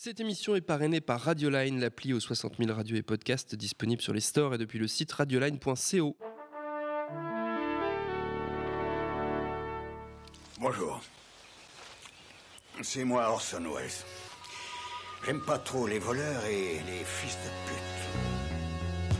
Cette émission est parrainée par Radioline, l'appli aux 60 000 radios et podcasts disponible sur les stores et depuis le site radioline.co. Bonjour. C'est moi Orson Welles. J'aime pas trop les voleurs et les fils de pute.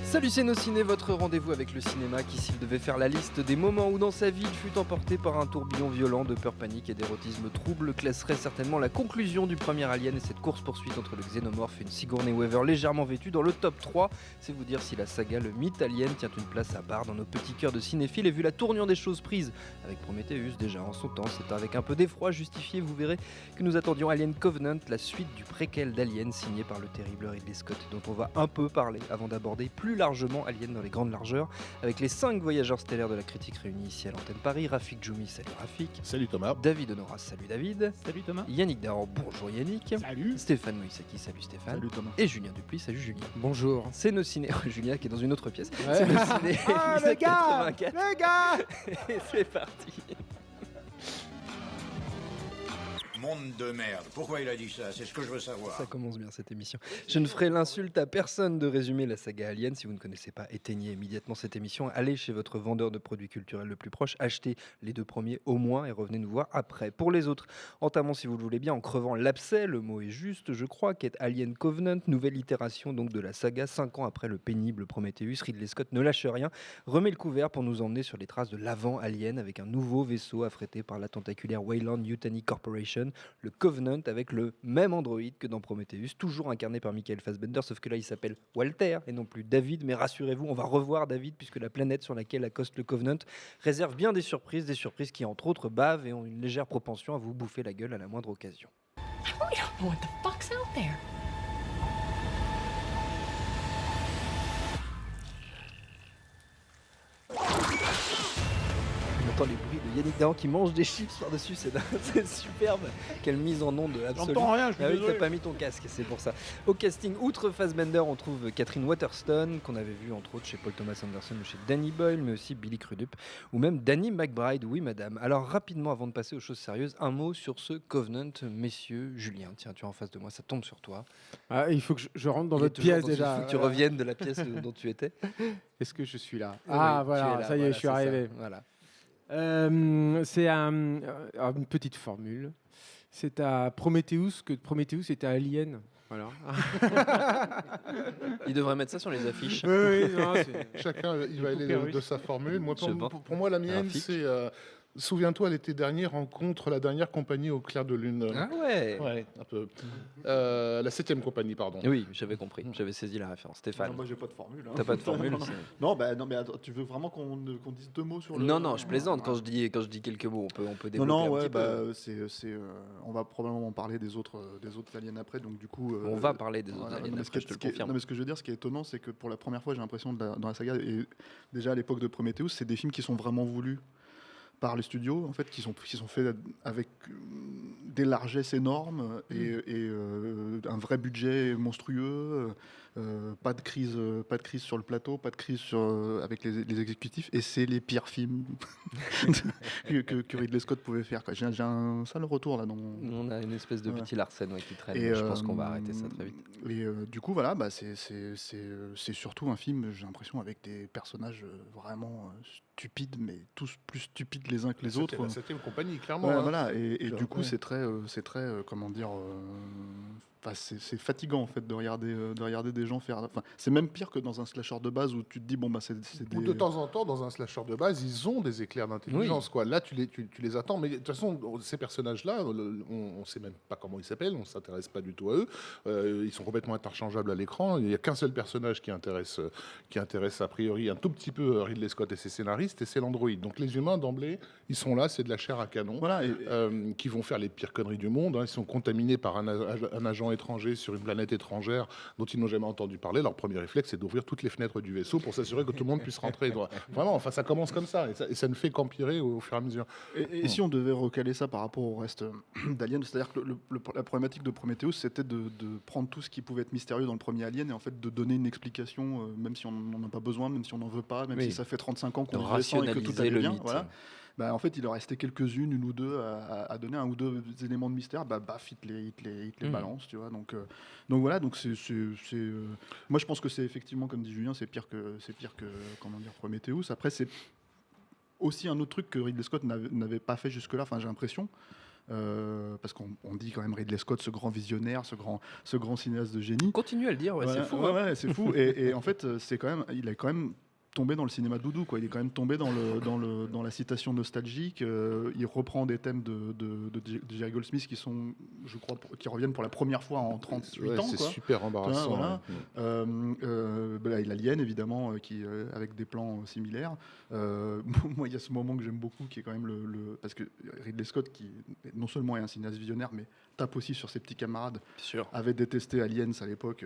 Salut c'est Nos Ciné, votre rendez-vous avec le cinéma qui, s'il devait faire la liste des moments où dans sa vie il fut emporté par un tourbillon violent de peur panique et d'érotisme trouble, classerait certainement la conclusion du premier Alien et cette course-poursuite entre le xénomorphe et une Sigourney Weaver légèrement vêtue dans le top 3. C'est vous dire si la saga Le Mythe Alien tient une place à part dans nos petits cœurs de cinéphiles. Et vu la tournure des choses prises avec Prometheus déjà en son temps, c'est avec un peu d'effroi justifié, vous verrez, que nous attendions Alien Covenant, la suite du préquel d'Alien signé par le terrible Ridley Scott, dont on va un peu parler avant d'aborder plus largement Alien dans les grandes largeurs, avec les 5 voyageurs stellaires de la critique réunis ici à l'antenne Paris. Rafik Djoumi, salut Rafik. Salut Thomas. David Honoras, salut David. Salut Thomas. Yannick Daran, bonjour Yannick. Salut. Stéphane Moïsaki, salut Stéphane. Salut Thomas. Et Julien Dupuis, salut Julien. Bonjour. C'est Nos Ciné... Julien qui est dans une autre pièce. Ouais. C'est Nos Ciné... Ah le gars 84. Le gars Et c'est parti. Monde de merde. Pourquoi il a dit ça? C'est ce que je veux savoir. Ça commence bien cette émission. Je ne ferai l'insulte à personne de résumer la saga Alien. Si vous ne connaissez pas, éteignez immédiatement cette émission. Allez chez votre vendeur de produits culturels le plus proche, achetez les 2 premiers au moins et revenez nous voir après. Pour les autres, entamons si vous le voulez bien en crevant l'abcès, le mot est juste, je crois, qu'est Alien Covenant, nouvelle itération donc de la saga, 5 ans après le pénible Prometheus. Ridley Scott ne lâche rien, remet le couvert pour nous emmener sur les traces de l'avant Alien avec un nouveau vaisseau affrété par la tentaculaire Weyland Yutani Corporation, le Covenant, avec le même androïde que dans Prometheus, toujours incarné par Michael Fassbender, sauf que là il s'appelle Walter et non plus David. Mais rassurez-vous, on va revoir David puisque la planète sur laquelle accoste le Covenant réserve bien des surprises qui entre autres bavent et ont une légère propension à vous bouffer la gueule à la moindre occasion. We don't know what the fuck's out there. On entend les bruits de Yannick Dahan qui mange des chips par-dessus, c'est superbe. Quelle mise en onde absolue. J'entends rien, je suis Ah oui, désolé. t'as pas mis ton casque, c'est pour ça. Au casting, outre Fassbender, on trouve Catherine Waterston, qu'on avait vu entre autres chez Paul Thomas Anderson ou chez Danny Boyle, mais aussi Billy Crudup, ou même Danny McBride, oui madame. Alors rapidement, avant de passer aux choses sérieuses, un mot sur ce Covenant, messieurs. Julien, tiens, tu es en face de moi, ça tombe sur toi. Ah, il faut que je rentre dans Il est votre toujours pièce dans- déjà. Il faut que tu reviennes de la pièce dont tu étais. Est-ce que je suis là? Oui, Ah tu voilà, es là, ça y est, voilà, je suis c'est ça, arrivé. Voilà. C'est une petite formule. C'est à Prometheus que Prometheus était Alien. Voilà. Il devrait mettre ça sur les affiches. oui, non, c'est... Chacun il va aller Poupée de sa formule. Moi, Je pense. pour moi, la mienne, Graphique. c'est souviens-toi, l'été dernier, rencontre la dernière compagnie au clair de lune. Ah ouais. Ouais, un peu. La 7e compagnie, pardon. Oui, j'avais compris, j'avais saisi la référence. Stéphane, Non, moi j'ai pas de formule. Hein. t'as pas de formule non, non. c'est- Non, non, mais attends, tu veux vraiment qu'on dise 2 mots sur le. Non, je plaisante quand je dis quelques mots. On peut développer Non, un ouais, petit peu. c'est, on va probablement parler des autres aliens après, donc du coup. On va parler des autres voilà, aliens mais après, je te le confirme. Non, mais ce que je veux dire, ce qui est étonnant, c'est que pour la première fois, j'ai l'impression dans la saga, et déjà à l'époque de Prometheus, c'est des films qui sont vraiment voulus par les studios, en fait, qui sont faits avec des largesses énormes et un vrai budget monstrueux, pas de crise sur le plateau, pas de crise avec les exécutifs, et c'est les pires films que Ridley Scott pouvait faire, quoi. J'ai un sale retour là dans mon... On a une espèce de Ouais. petit Larsen qui traîne. Et, Je pense qu'on va arrêter ça très vite. Et du coup, voilà, c'est surtout un film, j'ai l'impression, avec des personnages vraiment stupides, mais tous plus stupides les uns que les autres. La 7e compagnie, clairement. Ouais, hein. voilà, et du coup, Ouais. c'est très, comment dire, c'est fatigant en fait de regarder des gens faire. Enfin, c'est même pire que dans un slasher de base où tu te dis bon bah c'est Ou des. de temps en temps, dans un slasher de base, ils ont des éclairs d'intelligence. Quoi. Là, tu les attends. Mais de toute façon, ces personnages-là, on ne sait même pas comment ils s'appellent, on ne s'intéresse pas du tout à eux. Ils sont complètement interchangeables à l'écran. Il n'y a qu'un seul personnage qui intéresse a priori un tout petit peu Ridley Scott et ses scénaristes, et c'est l'androïde. Donc les humains, d'emblée, ils sont là, c'est de la chair à canon, Voilà, qui vont faire les pires conneries du monde. Hein. Ils sont contaminés par un agent étranger sur une planète étrangère dont ils n'ont jamais entendu parler. Leur premier réflexe, c'est d'ouvrir toutes les fenêtres du vaisseau pour s'assurer que tout le monde puisse rentrer. Vraiment, enfin, ça commence comme ça, et ça ne fait qu'empirer au fur et à mesure. Et si on devait recaler ça par rapport au reste d'Alien, c'est-à-dire que la problématique de Prometheus, c'était de prendre tout ce qui pouvait être mystérieux dans le premier Alien et en fait de donner une explication, même si on n'en a pas besoin, même si on n'en veut pas, même Oui. si ça fait 35 ans De qu'on intéressant et que tout rationaliser allait le bien. mythe. Voilà. Bah, en fait, il en restait quelques-unes, une ou deux, à donner un ou deux éléments de mystère. Il te les balance, tu vois. Donc voilà. Donc moi, je pense que c'est effectivement, comme dit Julien, c'est pire que comment dire, Prometheus. Après, c'est aussi un autre truc que Ridley Scott n'avait pas fait jusque-là. Enfin, j'ai l'impression. Parce qu'on dit quand même Ridley Scott, ce grand visionnaire, ce grand cinéaste de génie. Continue à le dire, Voilà, c'est fou. ouais, c'est fou. Et en fait, il a quand même tombé dans le cinéma doudou, quoi. Il est quand même tombé dans la citation nostalgique. Il reprend des thèmes de Jerry Goldsmith qui sont, je crois, qui reviennent pour la première fois en 38 ans. C'est quoi. super embarrassant. Voilà. Ouais. Il y a Alien, évidemment, avec des plans similaires. Moi, il y a ce moment que j'aime beaucoup, qui est quand même parce que Ridley Scott, qui non seulement est un cinéaste visionnaire, mais tape aussi sur ses petits camarades, avait détesté Aliens à l'époque.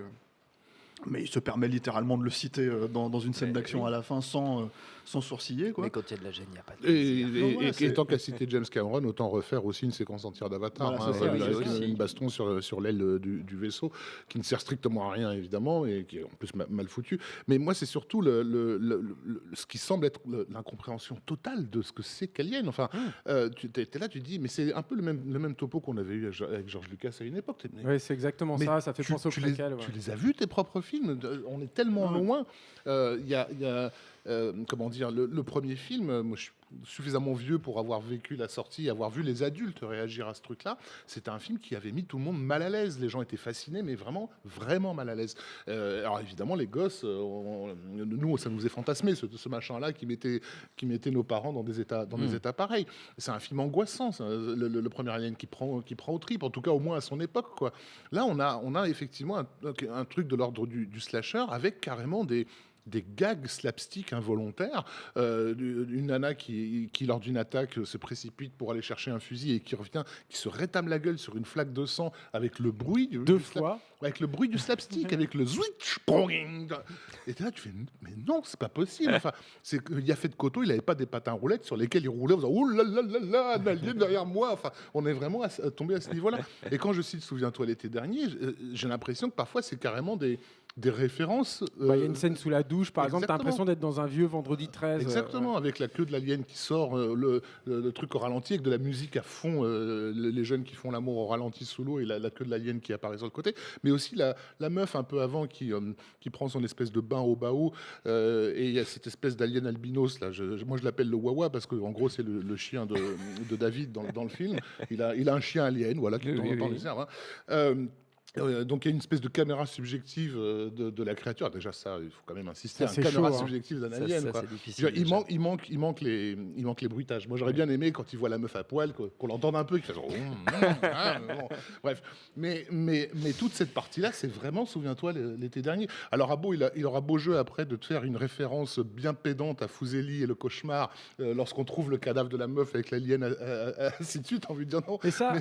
Mais il se permet littéralement de le citer dans une scène d'action à la fin sans sourciller, quoi. Mais quand il y a de la gêne, il n'y a pas de plaisir. Et tant qu'à citer James Cameron, autant refaire aussi une séquence entière d'Avatar, Voilà, c'est ça, avec aussi. une baston sur l'aile du vaisseau, qui ne sert strictement à rien, évidemment, et qui est en plus mal foutu. Mais moi, c'est surtout ce qui semble être l'incompréhension totale de ce que c'est qu'Alien. Enfin, tu es là, tu te dis, mais c'est un peu le même topo qu'on avait eu avec George Lucas à une époque. Oui, c'est exactement ça. Ça fait penser au préquel. Tu les as vus, tes propres films? On est tellement loin. Il y a comment dire, le premier film, moi je suis suffisamment vieux pour avoir vécu la sortie, avoir vu les adultes réagir à ce truc-là. C'était un film qui avait mis tout le monde mal à l'aise. Les gens étaient fascinés, mais vraiment mal à l'aise. Alors évidemment, les gosses, nous, ça nous est fantasmé, ce machin-là qui mettait nos parents dans des états pareils. C'est un film angoissant, le premier Alien qui prend aux tripes, en tout cas au moins à son époque, quoi. Là, on a effectivement un truc de l'ordre du slasher avec carrément des gags slapstick involontaires, une nana qui lors d'une attaque se précipite pour aller chercher un fusil et qui revient, qui se rétame la gueule sur une flaque de sang avec le bruit avec le bruit du slapstick, avec le switch, et là tu fais mais non, c'est pas possible. Enfin, c'est qu'il y a fait de Koto, il avait pas des patins roulettes sur lesquels il roulait en faisant oh là là là là, un alien derrière moi. Enfin, on est vraiment tombé à ce niveau-là. Et quand je cite Souviens-toi l'été dernier, j'ai l'impression que parfois c'est carrément des références. Il y a une scène sous la douche, par exemple, tu as l'impression d'être dans un vieux vendredi 13. Exactement, avec la queue de l'alien qui sort, le truc au ralenti, avec de la musique à fond, les jeunes qui font l'amour au ralenti sous l'eau et la queue de l'alien qui apparaît sur le côté. Mais aussi la meuf un peu avant qui prend son espèce de bain au bao, et il y a cette espèce d'alien albinos, là. Moi je l'appelle le Wawa parce qu'en gros c'est le chien de David dans le film. Il a un chien alien, voilà, qui tourne dans les airs. Donc il y a une espèce de caméra subjective de la créature. Déjà ça, il faut quand même insister. Ça, Une caméra chaud, subjective d'un alien. Quoi. C'est difficile. Il manque les bruitages. Moi j'aurais bien aimé quand il voit la meuf à poil qu'on l'entende un peu, qu'il fasse bon. Bref. Mais toute cette partie-là, c'est vraiment, souviens-toi, l'été dernier. Alors il aura beau jeu après de te faire une référence bien pédante à Fuseli et le cauchemar lorsqu'on trouve le cadavre de la meuf avec l'alien ainsi de suite. T'as envie de dire non. Et ça.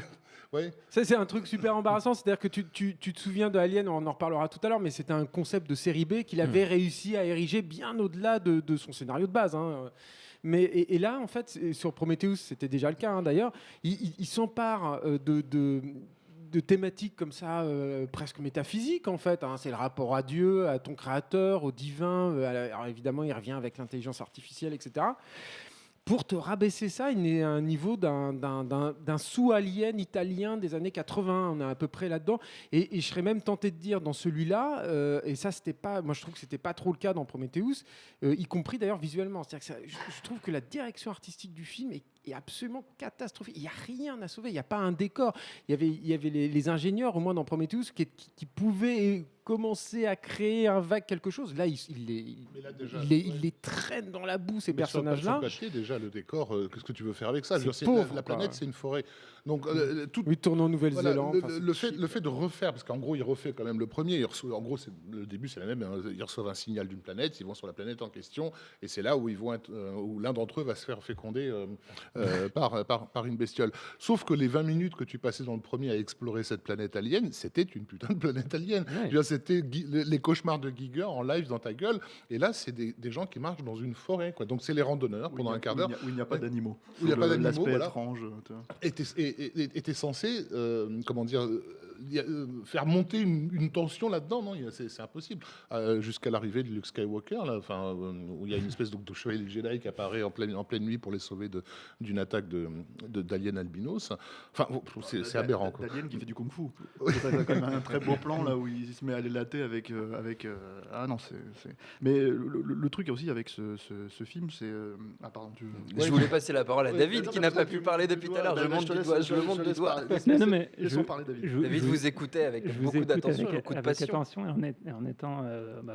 Ouais. Ça, c'est un truc super embarrassant. C'est-à-dire que tu te souviens de Alien, on en reparlera tout à l'heure, mais c'était un concept de série B qu'il avait réussi à ériger bien au-delà de son scénario de base. Hein. Mais, et là, en fait, sur Prometheus, c'était déjà le cas hein, d'ailleurs, il s'empare de thématiques comme ça, presque métaphysiques en fait. Hein. C'est le rapport à Dieu, à ton créateur, au divin. Alors évidemment, il revient avec l'intelligence artificielle, etc. Pour te rabaisser ça, il est à un niveau d'un sous-alien italien des années 80. On est à peu près là-dedans. Et je serais même tenté de dire dans celui-là, et ça, c'était pas, moi je trouve que c'était pas trop le cas dans Prometheus, y compris d'ailleurs visuellement. C'est-à-dire que je trouve que la direction artistique du film est absolument catastrophique. Il n'y a rien à sauver. Il n'y a pas un décor. Il y avait les ingénieurs, au moins dans Prometheus, qui pouvaient commencer à créer un vague quelque chose. Là, il les traîne dans la boue, ces personnages-là. Sur le papier, déjà, le décor, qu'est-ce que tu veux faire avec ça? La planète, c'est une forêt. Donc, oui, tournons en Nouvelle-Zélande. Voilà, le fait de refaire, parce qu'en gros, il refait quand même le premier. En gros, le début, c'est la même. Ils reçoivent un signal d'une planète, ils vont sur la planète en question, et c'est là où ils vont où l'un d'entre eux va se faire féconder par une bestiole. Sauf que les 20 minutes que tu passais dans le premier à explorer cette planète alien, c'était une putain de planète alien. Ouais. C'était les cauchemars de Giger en live dans ta gueule, et là, c'est des gens qui marchent dans une forêt, quoi. Donc, c'est les randonneurs pendant un quart d'heure. Où il n'y a pas d'animaux. Où il n'y a pas d'animaux, l'aspect voilà. étrange. Était censé, comment dire, faire monter une tension là-dedans, non, c'est impossible. Jusqu'à l'arrivée de Luke Skywalker, là, où il y a une espèce de chevalier Jedi qui apparaît en pleine nuit pour les sauver d'une attaque d'aliens albinos. Enfin, c'est aberrant. D'alien qui fait du kung-fu. C'est quand même un très beau plan là où il se met à les latter avec. Ah non, Mais le truc aussi avec ce film, c'est. Ah pardon, Je voulais passer la parole à David qui n'a pas pu parler depuis tout à l'heure. Je le montre du doigt. Non, mais laissons parler David. David vous écoutait avec beaucoup d'attention, beaucoup de passion. Attention et en étant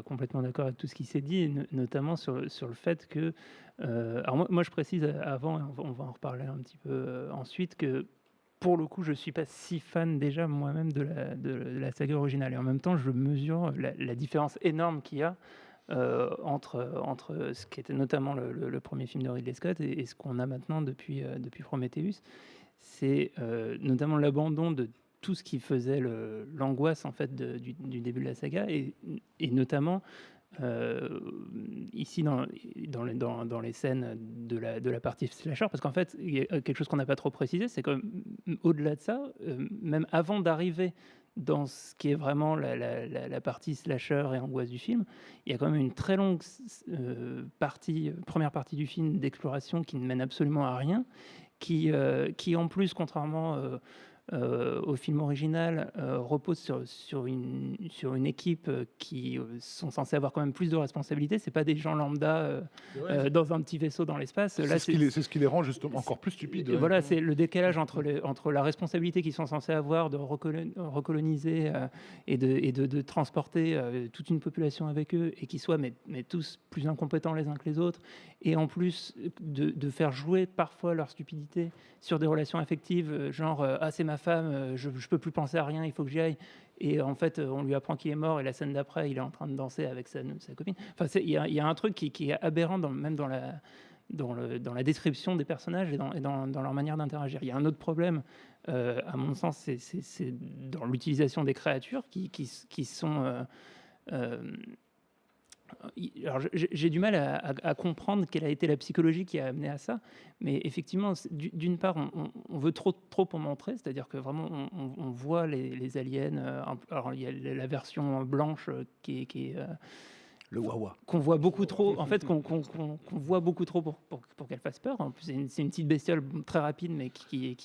complètement d'accord avec tout ce qui s'est dit, notamment sur le fait que. Alors moi, je précise avant, et on va en reparler un petit peu ensuite, que pour le coup, je ne suis pas si fan déjà moi-même de la saga originale. Et en même temps, je mesure la différence énorme qu'il y a entre ce qui était notamment le premier film de Ridley Scott et ce qu'on a maintenant depuis Prometheus. C'est notamment l'abandon de tout ce qui faisait l'angoisse en fait du début de la saga et notamment ici dans les scènes de la partie slasher, parce qu'en fait il y a quelque chose qu'on n'a pas trop précisé, c'est que au-delà de ça, même avant d'arriver dans ce qui est vraiment la partie slasher et angoisse du film, il y a quand même une très longue première partie du film d'exploration qui ne mène absolument à rien, qui en plus, contrairement au film original, repose sur une équipe qui sont censés avoir quand même plus de responsabilités. C'est pas des gens lambda dans un petit vaisseau dans l'espace. C'est ce qui les rend justement encore plus stupides. Voilà, c'est le décalage entre la responsabilité qu'ils sont censés avoir de recoloniser et de transporter toute une population avec eux, et qui soient mais tous plus incompétents les uns que les autres, et en plus de faire jouer parfois leur stupidité sur des relations affectives, genre c'est ma femme, je peux plus penser à rien, il faut que j'y aille, et en fait on lui apprend qu'il est mort, et la scène d'après il est en train de danser avec sa copine. Enfin, il y a un truc qui est aberrant même dans la description des personnages et dans leur manière d'interagir. Il y a un autre problème, à mon sens, c'est dans l'utilisation des créatures qui sont alors j'ai du mal à comprendre quelle a été la psychologie qui a amené à ça, mais effectivement, d'une part, on veut trop en montrer, c'est-à-dire que vraiment on voit les aliens. Alors il y a la version blanche qui est le Wawa qu'on voit beaucoup trop, en fait, qu'on voit beaucoup trop pour qu'elle fasse peur. En plus, c'est une petite bestiole très rapide, mais qui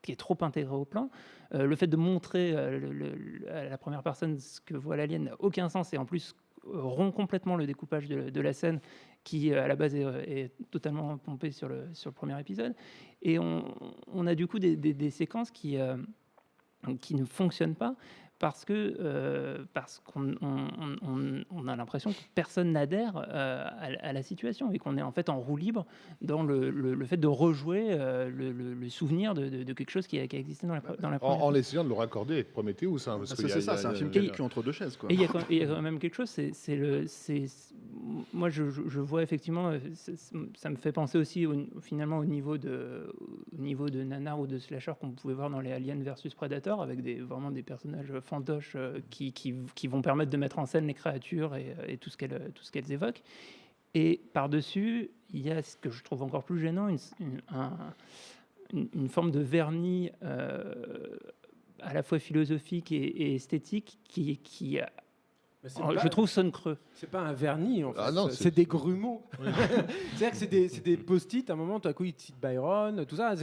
est trop intégrée au plan. Le fait de montrer à la première personne ce que voit l'alien n'a aucun sens, et en plus rompt complètement le découpage de la scène qui à la base est totalement pompée sur le premier épisode, et on a du coup des séquences qui ne fonctionnent pas parce qu'on a l'impression que personne n'adhère à la situation, et qu'on est en fait en roue libre dans le fait de rejouer le souvenir de quelque chose qui a existé dans la première en essayant de le raccorder avec Prometheus. C'est un film qui est entre deux chaises, quoi. Et il y a quand même quelque chose, moi je vois effectivement, ça me fait penser aussi finalement au niveau de nanar ou de slasher qu'on pouvait voir dans les Aliens versus Predator, avec vraiment des personnages fantoches qui vont permettre de mettre en scène les créatures et tout ce qu'elles évoquent. Et par-dessus, il y a ce que je trouve encore plus gênant, une forme de vernis à la fois philosophique et esthétique qui je trouve sonne creux. C'est pas un vernis, en fait. Non, c'est des grumeaux. C'est-à-dire que c'est des post-it, à un moment, tout à coup, ils citent Byron, tout ça.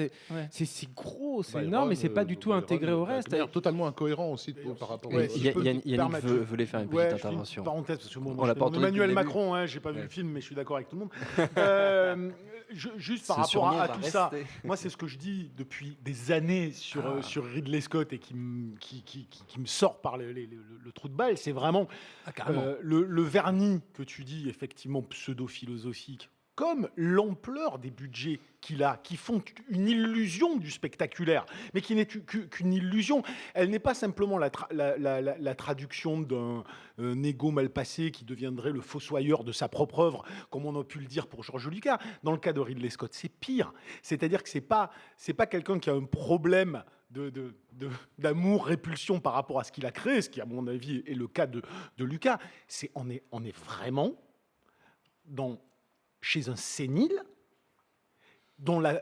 C'est gros, c'est énorme, mais c'est pas du tout intégré au reste. Totalement incohérent aussi par rapport à... Yannick voulait faire une petite intervention. Parenthèse, parce que on l'a pas entendu Emmanuel Macron, j'ai pas vu le film, mais je suis d'accord avec tout le monde. Juste par rapport à tout ça, moi c'est ce que je dis depuis des années sur Ridley Scott, et qui me sort par le trou de balle, c'est vraiment le vernis que tu dis, effectivement pseudo-philosophique, comme l'ampleur des budgets qu'il a, qui font une illusion du spectaculaire, mais qui n'est qu'une illusion. Elle n'est pas simplement la traduction d'un égo mal passé qui deviendrait le fossoyeur de sa propre œuvre, comme on a pu le dire pour George Lucas. Dans le cas de Ridley Scott, c'est pire. C'est-à-dire que c'est pas quelqu'un qui a un problème d'amour, répulsion par rapport à ce qu'il a créé, ce qui, à mon avis, est le cas de Lucas. On est vraiment chez un sénile dont la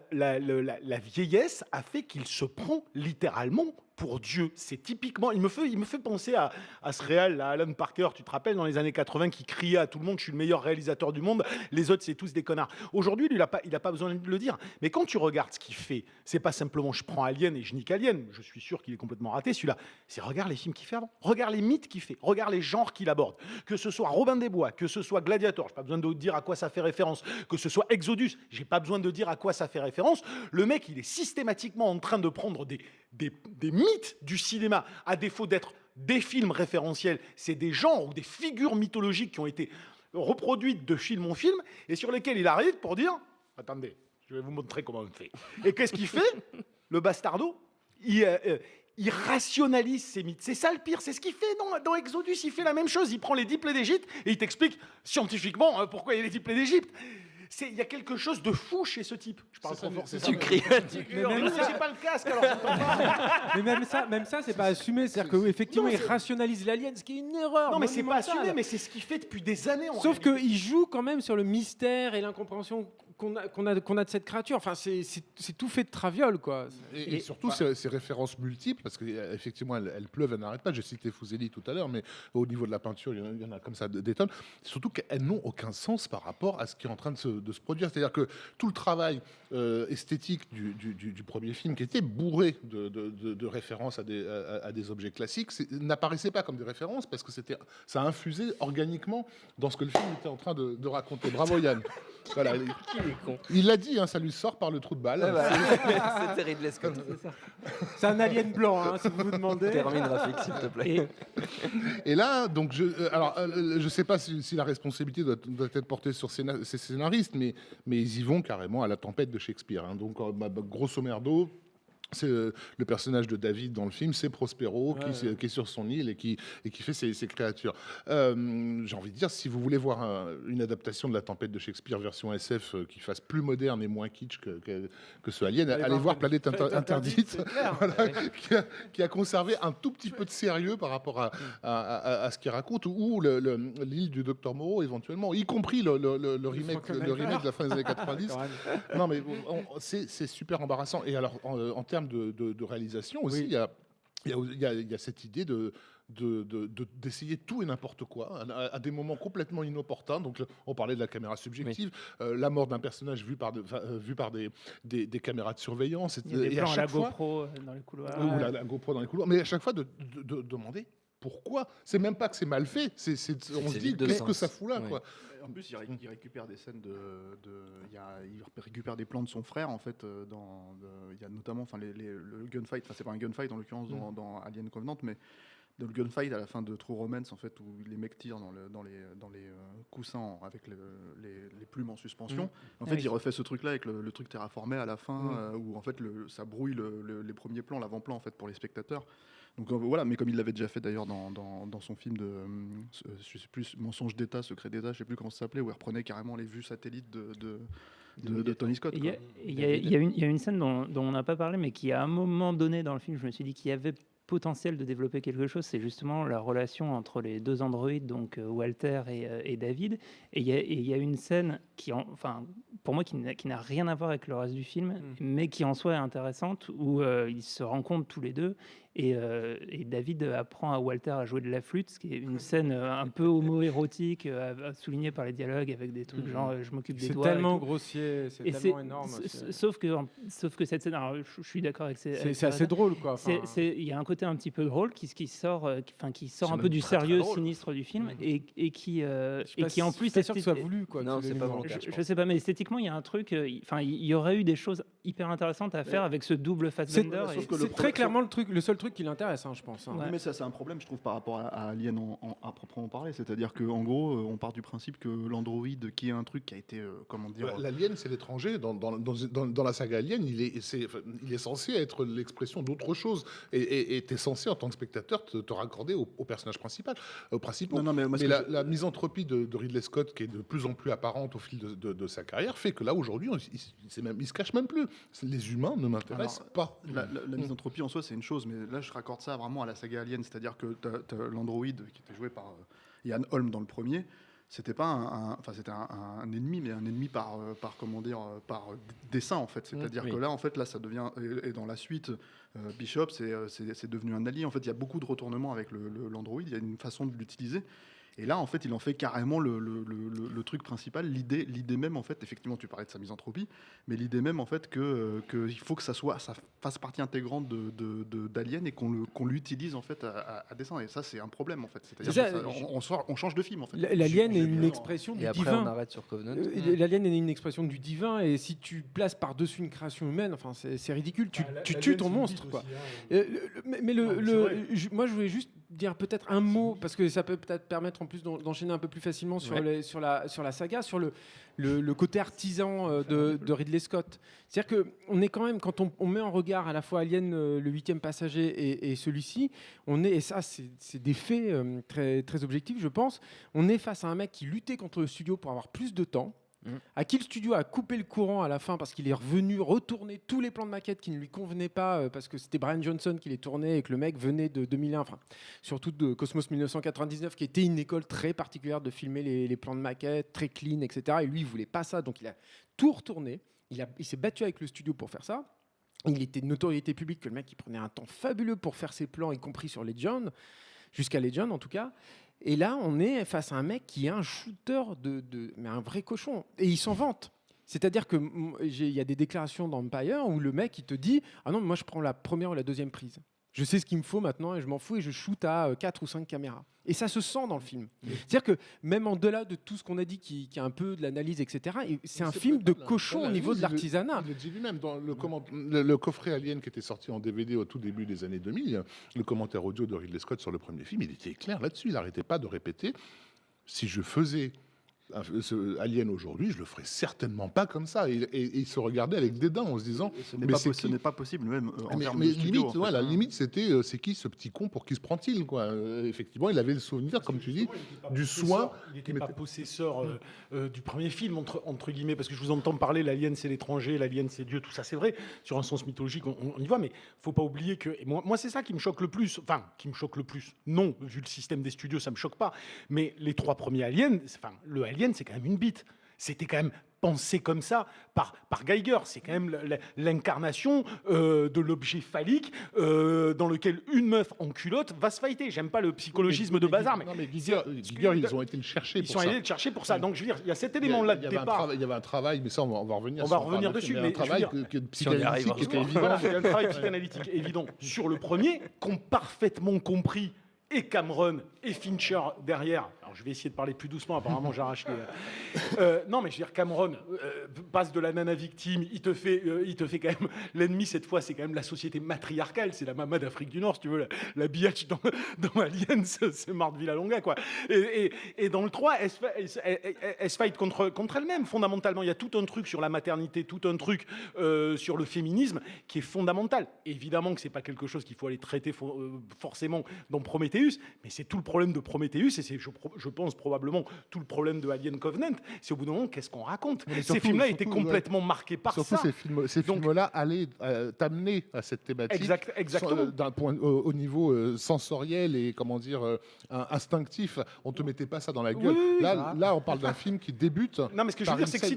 vieillesse a fait qu'il se prend littéralement pour Dieu, c'est typiquement... Il me fait penser à ce réal, à Alan Parker, tu te rappelles, dans les années 80, qui criait à tout le monde « Je suis le meilleur réalisateur du monde, les autres, c'est tous des connards ». Aujourd'hui, lui, il n'a pas besoin de le dire. Mais quand tu regardes ce qu'il fait, c'est pas simplement « Je prends Alien et je nique Alien ». Je suis sûr qu'il est complètement raté, celui-là. C'est regarde les films qu'il fait avant. Regarde les mythes qu'il fait. Regarde les genres qu'il aborde. Que ce soit Robin des Bois, que ce soit Gladiator, je n'ai pas besoin de dire à quoi ça fait référence. Que ce soit Exodus, j'ai pas besoin de dire à quoi ça fait référence. Le mec, il est systématiquement en train de prendre des mythes du cinéma, à défaut d'être des films référentiels, c'est des genres ou des figures mythologiques qui ont été reproduites de film en film et sur lesquelles il arrive pour dire « Attendez, je vais vous montrer comment on fait ». Et qu'est-ce qu'il fait, le bastardo? Il rationalise ces mythes. C'est ça le pire, c'est ce qu'il fait dans Exodus. Il fait la même chose, il prend les 10 plaies d'Égypte et il t'explique scientifiquement pourquoi il y a les 10 plaies d'Égypte. Il y a quelque chose de fou chez ce type. Je parle trop fort. Tu cries. Mais j'ai pas le casque, alors j'entends pas. Mais même ça, c'est pas assumé. C'est-à-dire qu'effectivement, il rationalise l'alien, ce qui est une erreur. Non, mais c'est pas assumé, mais c'est ce qu'il fait depuis des années. Sauf qu'il joue quand même sur le mystère et l'incompréhension qu'on a de cette créature. Enfin, c'est tout fait de traviole, quoi. Et surtout, ces références multiples, parce qu'effectivement, elles pleuvent, elles n'arrêtent pas. J'ai cité Fuseli tout à l'heure, mais au niveau de la peinture, il y en a comme ça des tonnes. Surtout qu'elles n'ont aucun sens par rapport à ce qui est en train de se produire. C'est-à-dire que tout le travail esthétique du premier film, qui était bourré de références à des objets classiques, n'apparaissait pas comme des références, parce que ça infusait organiquement dans ce que le film était en train de raconter. Bravo Yann. Voilà. Il l'a dit, ça lui sort par le trou de balle. C'était Ridley Scott. C'est un alien blanc, si vous vous demandez. Termine, Rafik, s'il te plaît. Et là, donc, je sais pas si la responsabilité doit être portée sur ces scénaristes, mais ils y vont carrément à la tempête de Shakespeare. Donc, grosso merdo, c'est le personnage de David dans le film, c'est Prospero qui est sur son île et qui fait ses créatures. J'ai envie de dire, si vous voulez voir une adaptation de La Tempête de Shakespeare version SF qui fasse plus moderne et moins kitsch que ce Alien, allez voir Planète Interdite, qui a conservé un tout petit peu de sérieux par rapport à ce qu'il raconte, ou l'île du Docteur Moreau éventuellement, y compris le remake de la fin des années 90. Non mais c'est super embarrassant. Et alors en termes de réalisation aussi, il y a cette idée d'essayer tout et n'importe quoi à des moments complètement inopportuns. Donc on parlait de la caméra subjective, la mort d'un personnage vu par des caméras de surveillance. Il y a des plans à la GoPro dans les couloirs. Ou la GoPro dans les couloirs. Mais à chaque fois de demander pourquoi. C'est même pas que c'est mal fait. On se dit qu'est-ce que ça fout là, quoi. En plus, il récupère des scènes il récupère des plans de son frère, en fait. Il y a notamment le gunfight, c'est pas un gunfight en l'occurrence dans Alien Covenant, mais dans le gunfight à la fin de True Romance, en fait, où les mecs tirent dans les coussins avec les plumes en suspension. En fait, il refait ce truc-là avec le truc terraformé à la fin, où en fait ça brouille les premiers plans, l'avant-plan, en fait, pour les spectateurs. Donc voilà, mais comme il l'avait déjà fait d'ailleurs dans son film je sais plus, Mensonge d'État, Secret d'État, je sais plus comment ça s'appelait, où il reprenait carrément les vues satellites de Tony Scott. Il y a une scène dont on n'a pas parlé, mais qui à un moment donné dans le film, je me suis dit qu'il y avait potentiel de développer quelque chose, c'est justement la relation entre les deux androïdes, donc Walter et David. Et il y a une scène pour moi, qui n'a rien à voir avec le reste du film, mais qui en soi est intéressante, où ils se rencontrent tous les deux. Et David apprend à Walter à jouer de la flûte, ce qui est une scène un peu homo-érotique, soulignée par les dialogues avec des trucs genre je m'occupe des doigts. C'est tellement grossier, c'est tellement énorme. Sauf que cette scène, alors, je suis d'accord avec c'est assez drôle, quoi. Il y a un côté un petit peu drôle qui sort un peu du sérieux sinistre du film et qui en plus c'est sûr que ce soit voulu, quoi. Non, c'est pas volontaire. Je sais pas, mais esthétiquement, il y a un truc. Il y aurait eu des choses hyper intéressantes à faire avec ce double Fassbender. C'est très clairement le seul truc qui l'intéresse, je pense. Oui, mais ça, c'est un problème, je trouve, par rapport à Alien à proprement parler. C'est-à-dire qu'en gros, on part du principe que l'androïde, qui est un truc qui a été, comment dire... L'alien, c'est l'étranger. Dans la saga Alien, il est censé être l'expression d'autre chose. Et tu es censé, en tant que spectateur, te raccorder au personnage principal. Mais la misanthropie de Ridley Scott, qui est de plus en plus apparente au fil de sa carrière, fait que là, aujourd'hui, il se cache même plus. Les humains ne m'intéressent pas. La misanthropie en soi, c'est une chose, mais là, je raccorde ça vraiment à la saga Alien, c'est-à-dire que t'as l'androïde qui était joué par Ian Holm dans le premier. c'était pas c'était un ennemi, mais un ennemi par dessin en fait. C'est-à-dire que là, en fait, ça devient, et dans la suite, Bishop, c'est devenu un allié. En fait, il y a beaucoup de retournements avec l'Android. Il y a une façon de l'utiliser. Et là, en fait, il en fait carrément le truc principal, l'idée même, en fait, effectivement, tu parlais de sa misanthropie, mais l'idée même, en fait, qu'il faut que ça fasse partie intégrante d'Alien et qu'on l'utilise, en fait, à dessein. Et ça, c'est un problème, en fait. C'est-à-dire on change de film, en fait. L'Alien est une expression du divin. Et après, on arrête sur Covenant. L'Alien est une expression du divin, et si tu places par-dessus une création humaine, enfin, c'est ridicule. Tu tues ton monstre, quoi. Moi, je voulais juste dire peut-être un mot, parce que ça peut peut-être permettre en plus d'enchaîner un peu plus facilement sur la saga, sur le côté artisan de Ridley Scott. C'est-à-dire qu'on est quand même, quand on met en regard à la fois Alien, le 8e passager et celui-ci, et ça c'est des faits très, très objectifs, je pense, on est face à un mec qui luttait contre le studio pour avoir plus de temps, à qui le studio a coupé le courant à la fin parce qu'il est revenu retourner tous les plans de maquette qui ne lui convenaient pas parce que c'était Brian Johnson qui les tournait et que le mec venait de 2001, enfin surtout de Cosmos 1999 qui était une école très particulière de filmer les plans de maquette, très clean, etc. Et lui, il voulait pas ça, donc il a tout retourné. Il s'est battu avec le studio pour faire ça. Il était de notoriété publique que le mec il prenait un temps fabuleux pour faire ses plans, y compris sur Legend, jusqu'à Legend en tout cas. Et là, on est face à un mec qui est un shooter mais un vrai cochon. Et il s'en vante. C'est-à-dire qu'il y a des déclarations dans Empire où le mec, il te dit « Ah non, moi, je prends la première ou la deuxième prise. Je sais ce qu'il me faut maintenant et je m'en fous et je shoot à 4 ou 5 caméras. » Et ça se sent dans le film. C'est-à-dire que même en-delà de tout ce qu'on a dit, qui est un peu de l'analyse, etc., c'est un film de cochon au niveau de l'artisanat. Il le dit lui-même dans le coffret Alien qui était sorti en DVD au tout début des années 2000, le commentaire audio de Ridley Scott sur le premier film, il était clair là-dessus. Il n'arrêtait pas de répéter « Si je faisais ce Alien aujourd'hui, je le ferais certainement pas comme ça. » Et il se regardait avec dédain en se disant ce n'est pas possible même en termes de studio, limite, la limite c'était c'est qui ce petit con, pour qui se prend-il, quoi. Effectivement, il avait le souvenir, comme tu dis, du soin. Il n'était pas possesseur du premier film entre guillemets, parce que je vous entends parler l'Alien c'est l'étranger, l'Alien c'est Dieu, tout ça c'est vrai sur un sens mythologique, on y voit, mais faut pas oublier que moi c'est ça qui me choque le plus, non, vu le système des studios ça me choque pas, mais les 3 premiers Aliens, le Alien c'est quand même une bite. C'était quand même pensé comme ça par Geiger. C'est quand même l'incarnation de l'objet phallique dans lequel une meuf en culotte va se fighter. J'aime pas le psychologisme de bazar, mais Giger, ils ont été le chercher pour ça. Ils sont allés le chercher pour ça. Donc je veux dire, il y a cet élément-là de départ. Il y avait un travail, mais ça on va revenir. On va revenir dessus, mais un travail psychanalytique qui était évident. Il y a un travail psychanalytique évident sur le premier, qu'ont parfaitement compris et Cameron et Fincher derrière. Alors je vais essayer de parler plus doucement, apparemment j'arrache les... non mais je veux dire, Cameron passe de la nana victime, il te fait quand même... L'ennemi cette fois c'est quand même la société matriarcale, c'est la maman d'Afrique du Nord si tu veux, la biatch dans Alien, c'est Marthe Villalonga quoi. Et dans le 3, elle se fight contre elle-même fondamentalement. Il y a tout un truc sur la maternité, tout un truc sur le féminisme qui est fondamental. Évidemment que c'est pas quelque chose qu'il faut aller traiter forcément dans Prometheus, mais c'est tout le problème de Prometheus et c'est je pense probablement tout le problème de Alien Covenant, c'est au bout d'un moment qu'est-ce qu'on raconte. Ces films-là étaient complètement marqués par surtout ça. Ces films-là allaient t'amener à cette thématique exactement. Au niveau sensoriel et comment dire instinctif. On te mettait pas ça dans la gueule. Oui, là, on parle d'un film qui débute. Non, mais ce que je veux dire, c'est que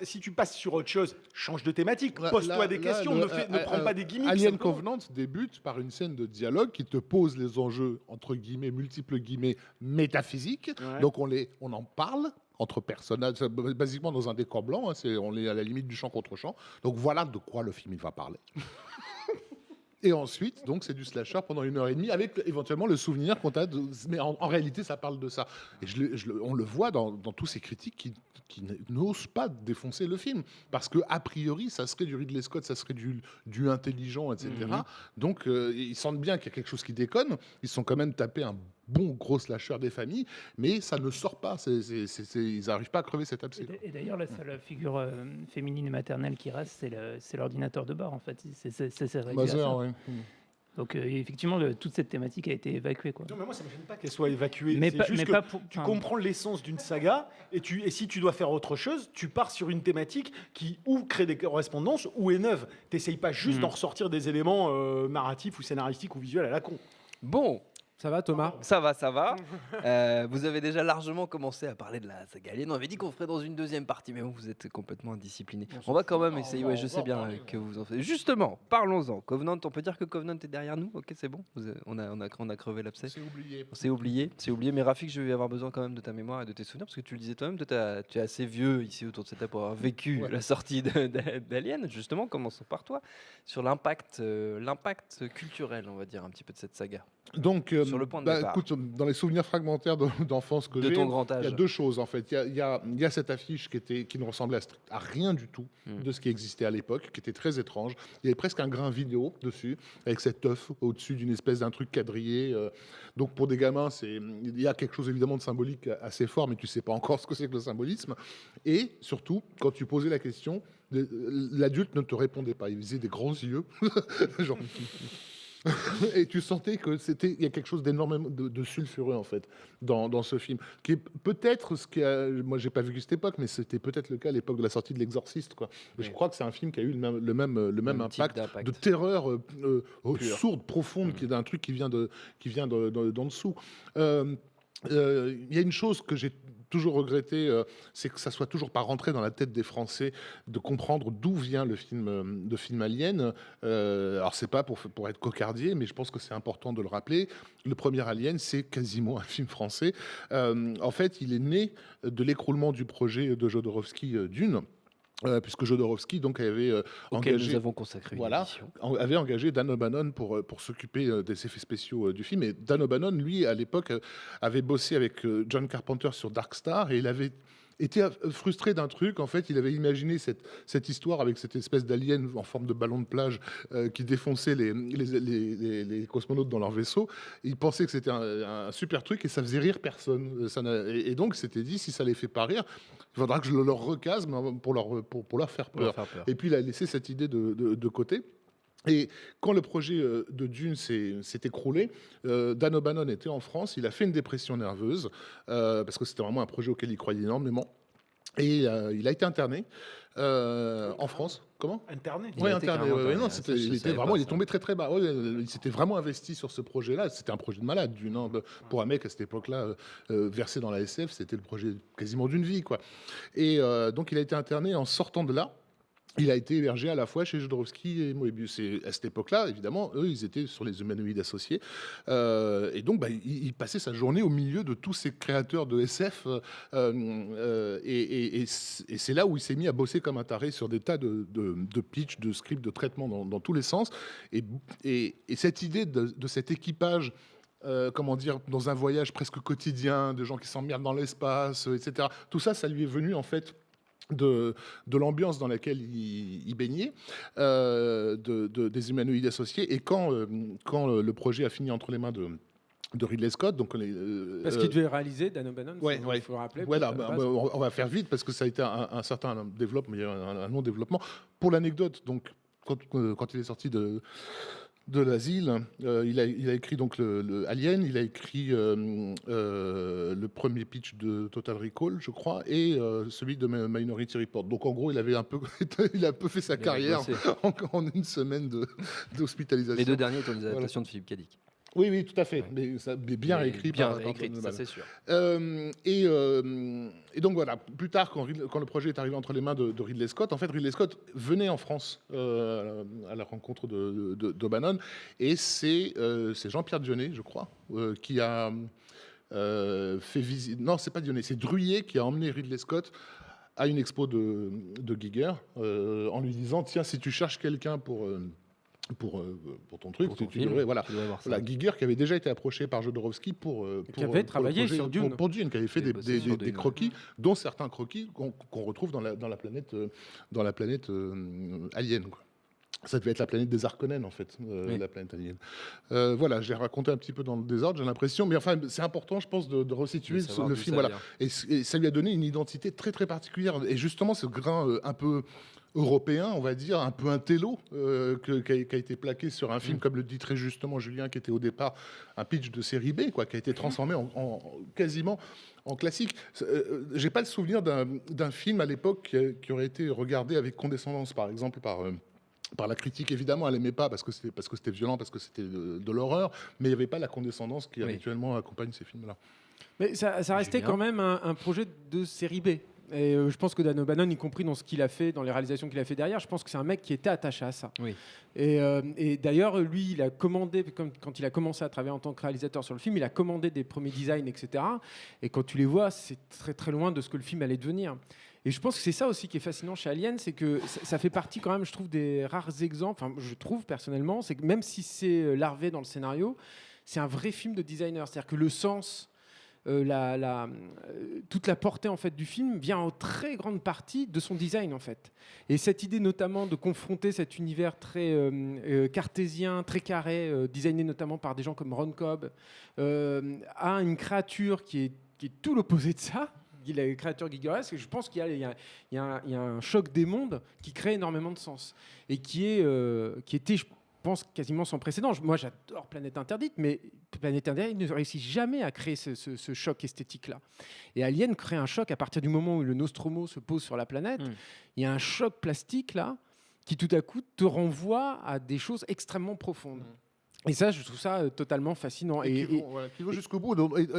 si tu passes sur autre chose, change de thématique, pose-toi des questions, ne prends pas des gimmicks. Alien Covenant débute par une scène de dialogue qui te pose les enjeux entre guillemets, multiples guillemets, métaphysiques. Ouais. Donc on en parle entre personnages, basiquement dans un décor blanc, hein, on est à la limite du champ contre champ. Donc voilà de quoi le film il va parler. Et ensuite, donc, c'est du slasher pendant 1h30 avec éventuellement le souvenir qu'on a. Mais en réalité, ça parle de ça. Et on le voit dans tous ces critiques qui n'osent pas défoncer le film. Parce qu'a priori, ça serait du Ridley Scott, ça serait du intelligent, etc. Donc, ils sentent bien qu'il y a quelque chose qui déconne. Ils sont quand même tapés un bon gros slasher des familles, mais ça ne sort pas. Ils n'arrivent pas à crever cet abcès. Et d'ailleurs, la seule figure féminine et maternelle qui reste, c'est l'ordinateur de bord, en fait. C'est réglé à ça. Ouais. Donc effectivement, toute cette thématique a été évacuée, quoi. Non, mais moi, ça ne me gêne pas qu'elle soit évacuée. C'est juste que tu comprends l'essence d'une saga, et si tu dois faire autre chose, tu pars sur une thématique qui ou crée des correspondances, ou est neuve. Tu n'essayes pas juste d'en ressortir des éléments narratifs ou scénaristiques ou visuels à la con. Bon. Ça va, Thomas? Ça va, ça va. Vous avez déjà largement commencé à parler de la saga Alien. On avait dit qu'on ferait dans une deuxième partie, mais bon, vous êtes complètement indiscipliné. On va quand même essayer. Ouais, je sais bien que vous en faites. Justement, parlons-en. Covenant, on peut dire que Covenant est derrière nous. Ok, c'est bon. On a crevé l'abcès. C'est oublié. Mais Rafik, je vais avoir besoin quand même de ta mémoire et de tes souvenirs, parce que tu le disais toi-même, tu es assez vieux ici autour de cette table pour avoir vécu la sortie d'Alien. Justement, commençons par toi sur l'impact culturel, on va dire, un petit peu de cette saga. Donc, sur le point de départ. Écoute, dans les souvenirs fragmentaires d'enfance que De j'ai, ton grand âge. il y a deux choses en fait. Il y a cette affiche qui ne ressemblait à rien du tout de ce qui existait à l'époque, qui était très étrange. Il y avait presque un grain vidéo dessus, avec cet œuf au-dessus d'une espèce d'un truc quadrillé. Donc pour des gamins, il y a quelque chose évidemment de symbolique assez fort, mais tu sais pas encore ce que c'est que le symbolisme. Et surtout, quand tu posais la question, l'adulte ne te répondait pas. Il faisait des grands yeux, genre... Et tu sentais que il y a quelque chose d'énormément de sulfureux en fait dans ce film, qui est peut-être moi j'ai pas vu cette époque, mais c'était peut-être le cas à l'époque de la sortie de l'Exorciste, quoi. Je crois que c'est un film qui a eu le même impact de terreur sourde, profonde, qui est d'un truc qui vient d'en dessous. Il y a une chose que j'ai toujours regretté, c'est que ça soit toujours pas rentré dans la tête des Français de comprendre d'où vient le film Alien. Alors c'est pas pour être cocardier, mais je pense que c'est important de le rappeler. Le premier Alien, c'est quasiment un film français. En fait, il est né de l'écroulement du projet de Jodorowsky Dune. Puisque Jodorowsky donc avait engagé, nous avons consacré une émission. Avait engagé Dan O'Bannon pour s'occuper des effets spéciaux du film. Et Dan O'Bannon, lui, à l'époque, avait bossé avec John Carpenter sur Dark Star, et il avait été frustré d'un truc. En fait, il avait imaginé cette histoire avec cette espèce d'alien en forme de ballon de plage qui défonçait les cosmonautes dans leur vaisseau. Il pensait que c'était un super truc et ça faisait rire personne. Et donc, il s'était dit, si ça les fait pas rire, il faudra que je leur recase pour leur faire peur. Et puis, il a laissé cette idée de côté. Et quand le projet de Dune s'est écroulé, Dan O'Bannon était en France, il a fait une dépression nerveuse, parce que c'était vraiment un projet auquel il croyait énormément. Et il a été interné en France. Comment ? Interné. Oui, interné. Non, il est tombé très très bas. Ouais, il s'était vraiment investi sur ce projet-là. C'était un projet de malade, Dune. Pour un mec à cette époque-là, versé dans la SF, c'était le projet quasiment d'une vie, quoi. Et donc il a été interné. En sortant de là, il a été hébergé à la fois chez Jodorowsky et Moebius. Et à cette époque-là, évidemment, eux, ils étaient sur les humanoïdes associés. Et donc, il passait sa journée au milieu de tous ces créateurs de SF. Et c'est là où il s'est mis à bosser comme un taré sur des tas de pitch, de scripts, de traitements dans tous les sens. Et cette idée de cet équipage... comment dire, dans un voyage presque quotidien, de gens qui s'emmerdent dans l'espace, etc. Tout ça, ça lui est venu, en fait... de l'ambiance dans laquelle il baignait, des humanoïdes associés. Et quand le projet a fini entre les mains de Ridley Scott, donc parce qu'il devait réaliser Dan O'Bannon, il faut le rappeler. Voilà, on va faire vite parce que ça a été un certain développement, il y a un long développement. Pour l'anecdote, donc quand il est sorti de l'asile, il a écrit donc le Alien, il a écrit le premier pitch de Total Recall, je crois, et celui de Minority Report. Donc en gros, il a un peu fait sa carrière en une semaine d'hospitalisation. Les deux derniers étant des adaptations de Philippe Cadic. Oui, tout à fait, mais bien réécrit. Bien réécrit, ça c'est sûr. Et donc voilà, plus tard, quand le projet est arrivé entre les mains de Ridley Scott, en fait, Ridley Scott venait en France à la rencontre d'O'Bannon, et c'est Jean-Pierre Dionnet, je crois, qui a fait visiter... Non, c'est pas Dionnet, c'est Druillet qui a emmené Ridley Scott à une expo de Giger, en lui disant, tiens, si tu cherches quelqu'un pour ton truc, pour ton tu film, devrais, voilà. Voilà, Giger qui avait déjà été approché par Jodorowsky qui avait travaillé sur Dune, pour Dune, qui avait fait des croquis, dont certains croquis qu'on retrouve dans la planète Alien, quoi. Ça devait être la planète des Harkonnen, en fait, la planète Alien. Voilà, j'ai raconté un petit peu dans le désordre, j'ai l'impression, mais enfin, c'est important, je pense, de resituer le film. Voilà. Et ça lui a donné une identité très très particulière. Et justement, ce grain un peu européen, on va dire, un peu intello, qui a été plaqué sur un film, comme le dit très justement Julien, qui était au départ un pitch de série B, quoi, qui a été transformé quasiment en classique. J'ai pas le souvenir d'un film à l'époque qui aurait été regardé avec condescendance, par exemple, par par la critique, évidemment, elle n'aimait pas parce que c'était violent, parce que c'était de l'horreur, mais il n'y avait pas la condescendance qui habituellement accompagne ces films-là. Mais ça restait quand même un projet de série B. Et je pense que Dan O'Bannon, y compris dans ce qu'il a fait, dans les réalisations qu'il a fait derrière, je pense que c'est un mec qui était attaché à ça. Oui. Et d'ailleurs, lui, il a commandé, quand il a commencé à travailler en tant que réalisateur sur le film, il a commandé des premiers designs, etc. Et quand tu les vois, c'est très très loin de ce que le film allait devenir. Et je pense que c'est ça aussi qui est fascinant chez Alien, c'est que ça fait partie quand même, je trouve, des rares exemples, enfin, je trouve personnellement, c'est que même si c'est larvé dans le scénario, c'est un vrai film de designer. C'est-à-dire que le sens, toute la portée en fait du film vient en très grande partie de son design en fait. Et cette idée notamment de confronter cet univers très cartésien, très carré, designé notamment par des gens comme Ron Cobb, à une créature qui est tout l'opposé de ça. La créature gigeresque, je pense qu'il y a un choc des mondes qui crée énormément de sens et qui était, je pense, quasiment sans précédent. Moi, j'adore Planète Interdite, mais Planète Interdite ne réussit jamais à créer ce choc esthétique-là. Et Alien crée un choc à partir du moment où le Nostromo se pose sur la planète. Il y a un choc plastique là qui tout à coup te renvoie à des choses extrêmement profondes. Et ça, je trouve ça totalement fascinant. Qui vont jusqu'au bout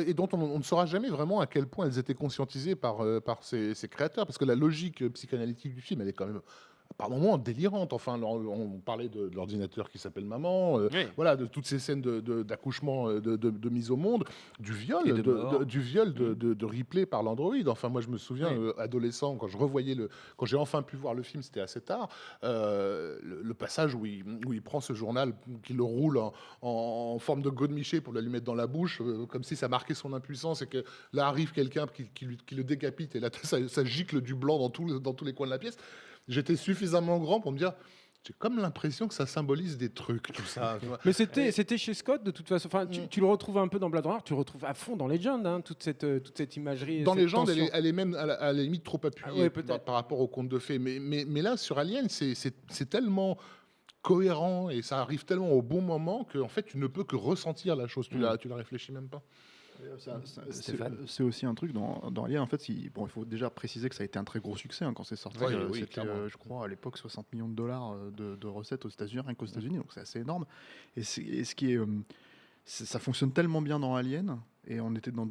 et dont on ne saura jamais vraiment à quel point elles étaient conscientisées par ces créateurs. Parce que la logique psychanalytique du film, elle est quand même par moments délirante. Enfin, on parlait de l'ordinateur qui s'appelle Maman, voilà, de toutes ces scènes d'accouchement, de mise au monde, du viol de Ripley par l'androïde. Enfin, moi, je me souviens, adolescent, quand j'ai enfin pu voir le film, c'était assez tard, le passage où il prend ce journal, qu'il le roule en forme de godemiché pour lui mettre dans la bouche, comme si ça marquait son impuissance, et que là arrive quelqu'un qui le décapite, et là, ça gicle du blanc dans tous les coins de la pièce. J'étais suffisamment grand pour me dire, j'ai comme l'impression que ça symbolise des trucs, tout ça. Mais c'était chez Scott de toute façon. Enfin, tu le retrouves un peu dans Blade Runner, tu le retrouves à fond dans Legend, hein, toute cette imagerie. Dans Legend, elle est même à la limite trop appuyée par rapport au conte de fées. Mais là, sur Alien, c'est tellement cohérent et ça arrive tellement au bon moment que en fait, tu ne peux que ressentir la chose. Tu la réfléchis même pas. C'est aussi un truc dans Alien, en fait, il faut déjà préciser que ça a été un très gros succès quand c'est sorti. C'était, je crois, à l'époque, 60 millions de dollars de recettes aux États-Unis, rien qu'aux États-Unis, donc c'est assez énorme. Et ce qui est, ça fonctionne tellement bien dans Alien, et on était dans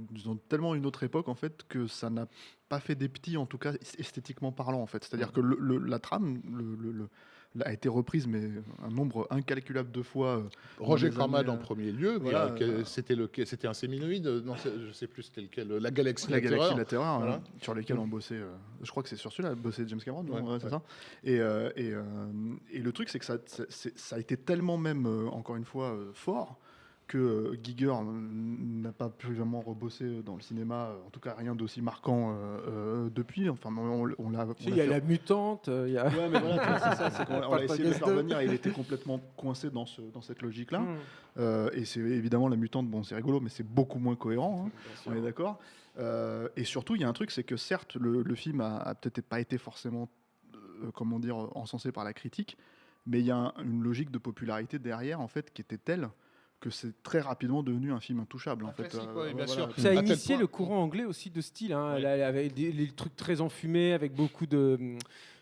tellement une autre époque, en fait, que ça n'a pas fait des petits, en tout cas esthétiquement parlant, en fait. C'est-à-dire que la trame, a été reprise, mais un nombre incalculable de fois. Roger Corman en premier lieu, voilà, c'était un séminoïde, non, je sais plus c'était lequel, la Galaxie la Terreur, voilà. Sur lesquels on bossait, je crois que c'est sur celui-là, bossait James Cameron, c'est ça. Et le truc, c'est que ça a été tellement même, encore une fois, fort, que Giger n'a pas pu vraiment rebosser dans le cinéma, en tout cas rien d'aussi marquant depuis. Enfin, on l'a. Il y a la mutante. Ouais, mais voilà, c'est ça. C'est on a essayé de faire venir. Il était complètement coincé dans cette logique-là. Et c'est évidemment la mutante. Bon, c'est rigolo, mais c'est beaucoup moins cohérent. Hein, on est d'accord. Et surtout, il y a un truc, c'est que certes, le film a peut-être pas été forcément, comment dire, encensé par la critique, mais il y a une logique de popularité derrière, en fait, qui était telle que c'est très rapidement devenu un film intouchable. En fait. Bien sûr. Ça a initié le courant anglais aussi de style, hein. Avec les trucs très enfumés, avec beaucoup de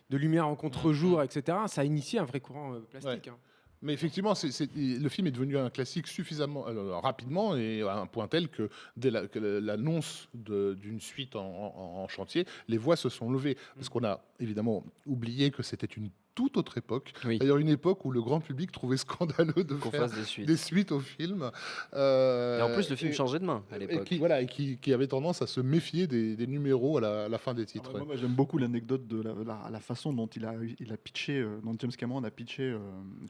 lumière en contre-jour, etc. Ça a initié un vrai courant plastique. Hein. Mais effectivement, le film est devenu un classique suffisamment rapidement, et à un point tel que dès l'annonce d'une suite en chantier, les voix se sont levées. Parce qu'on a évidemment oublié que c'était une toute autre époque. D'ailleurs, une époque où le grand public trouvait scandaleux de faire des suites au film. Et en plus, le film changeait de main à l'époque. Et qui avait tendance à se méfier des numéros à la fin des titres. Moi, j'aime beaucoup l'anecdote de la façon dont il a pitché, dont James Cameron a pitché,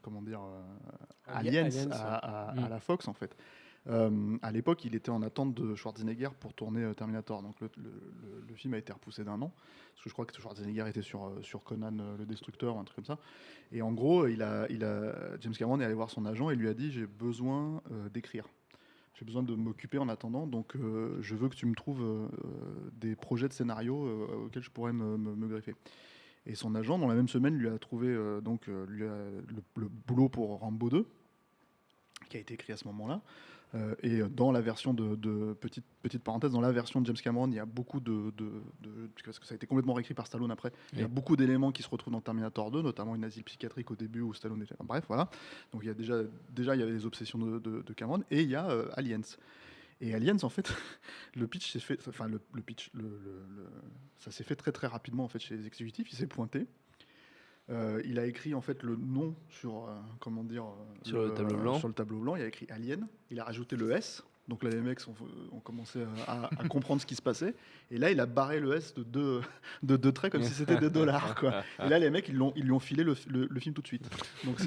comment dire, Aliens à la Fox, en fait. À l'époque, il était en attente de Schwarzenegger pour tourner Terminator. Donc le film a été repoussé d'1 an. Parce que je crois que Schwarzenegger était sur Conan le Destructeur, un truc comme ça. Et en gros, James Cameron est allé voir son agent et lui a dit: j'ai besoin d'écrire. J'ai besoin de m'occuper en attendant. Donc je veux que tu me trouves des projets de scénario auxquels je pourrais me greffer. Et son agent, dans la même semaine, lui a trouvé le boulot pour Rambo 2, qui a été écrit à ce moment-là. Et dans la version petite parenthèse, dans la version de James Cameron, il y a beaucoup parce que ça a été complètement réécrit par Stallone après, il y a beaucoup d'éléments qui se retrouvent dans Terminator 2, notamment une asile psychiatrique au début où Stallone était... Bref, voilà. Donc il y a déjà il y avait les obsessions de Cameron, et il y a Aliens. Et Aliens, en fait, le pitch s'est fait... Enfin, ça s'est fait très très rapidement en fait, chez les exécutifs, il s'est pointé. Il a écrit en fait le nom sur sur le tableau blanc. Sur le tableau blanc, il a écrit Alien. Il a rajouté le S. Donc là, les mecs ont commencé à comprendre ce qui se passait. Et là, il a barré le S de deux traits comme si c'était des dollars, quoi. Et là, les mecs, ils lui ont filé le film tout de suite. Donc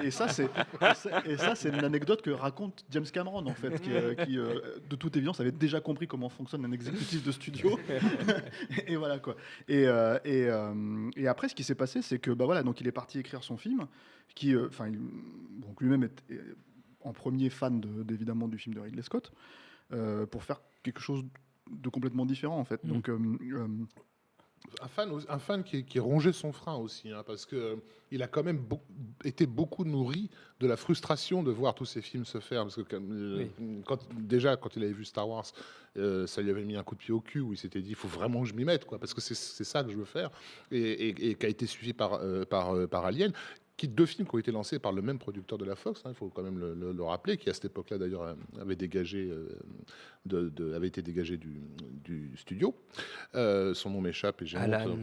et ça, c'est une anecdote que raconte James Cameron, en fait, qui de toute évidence, avait déjà compris comment fonctionne un exécutif de studio. Et voilà, quoi. Et après, ce qui s'est passé, c'est que, voilà, donc il est parti écrire son film, donc lui-même est en premier fan évidemment du film de Ridley Scott, pour faire quelque chose de complètement différent en fait. Donc un fan qui rongeait son frein aussi, hein, parce que il a quand même été beaucoup nourri de la frustration de voir tous ces films se faire, parce que quand il avait vu Star Wars, ça lui avait mis un coup de pied au cul, où il s'était dit il faut vraiment que je m'y mette, quoi, parce que c'est ça que je veux faire, et qui a été suivi par Alien, deux films qui ont été lancés par le même producteur de la Fox, il faut quand même le rappeler, qui à cette époque-là d'ailleurs avait été dégagé du studio. Son nom m'échappe et j'ai Alan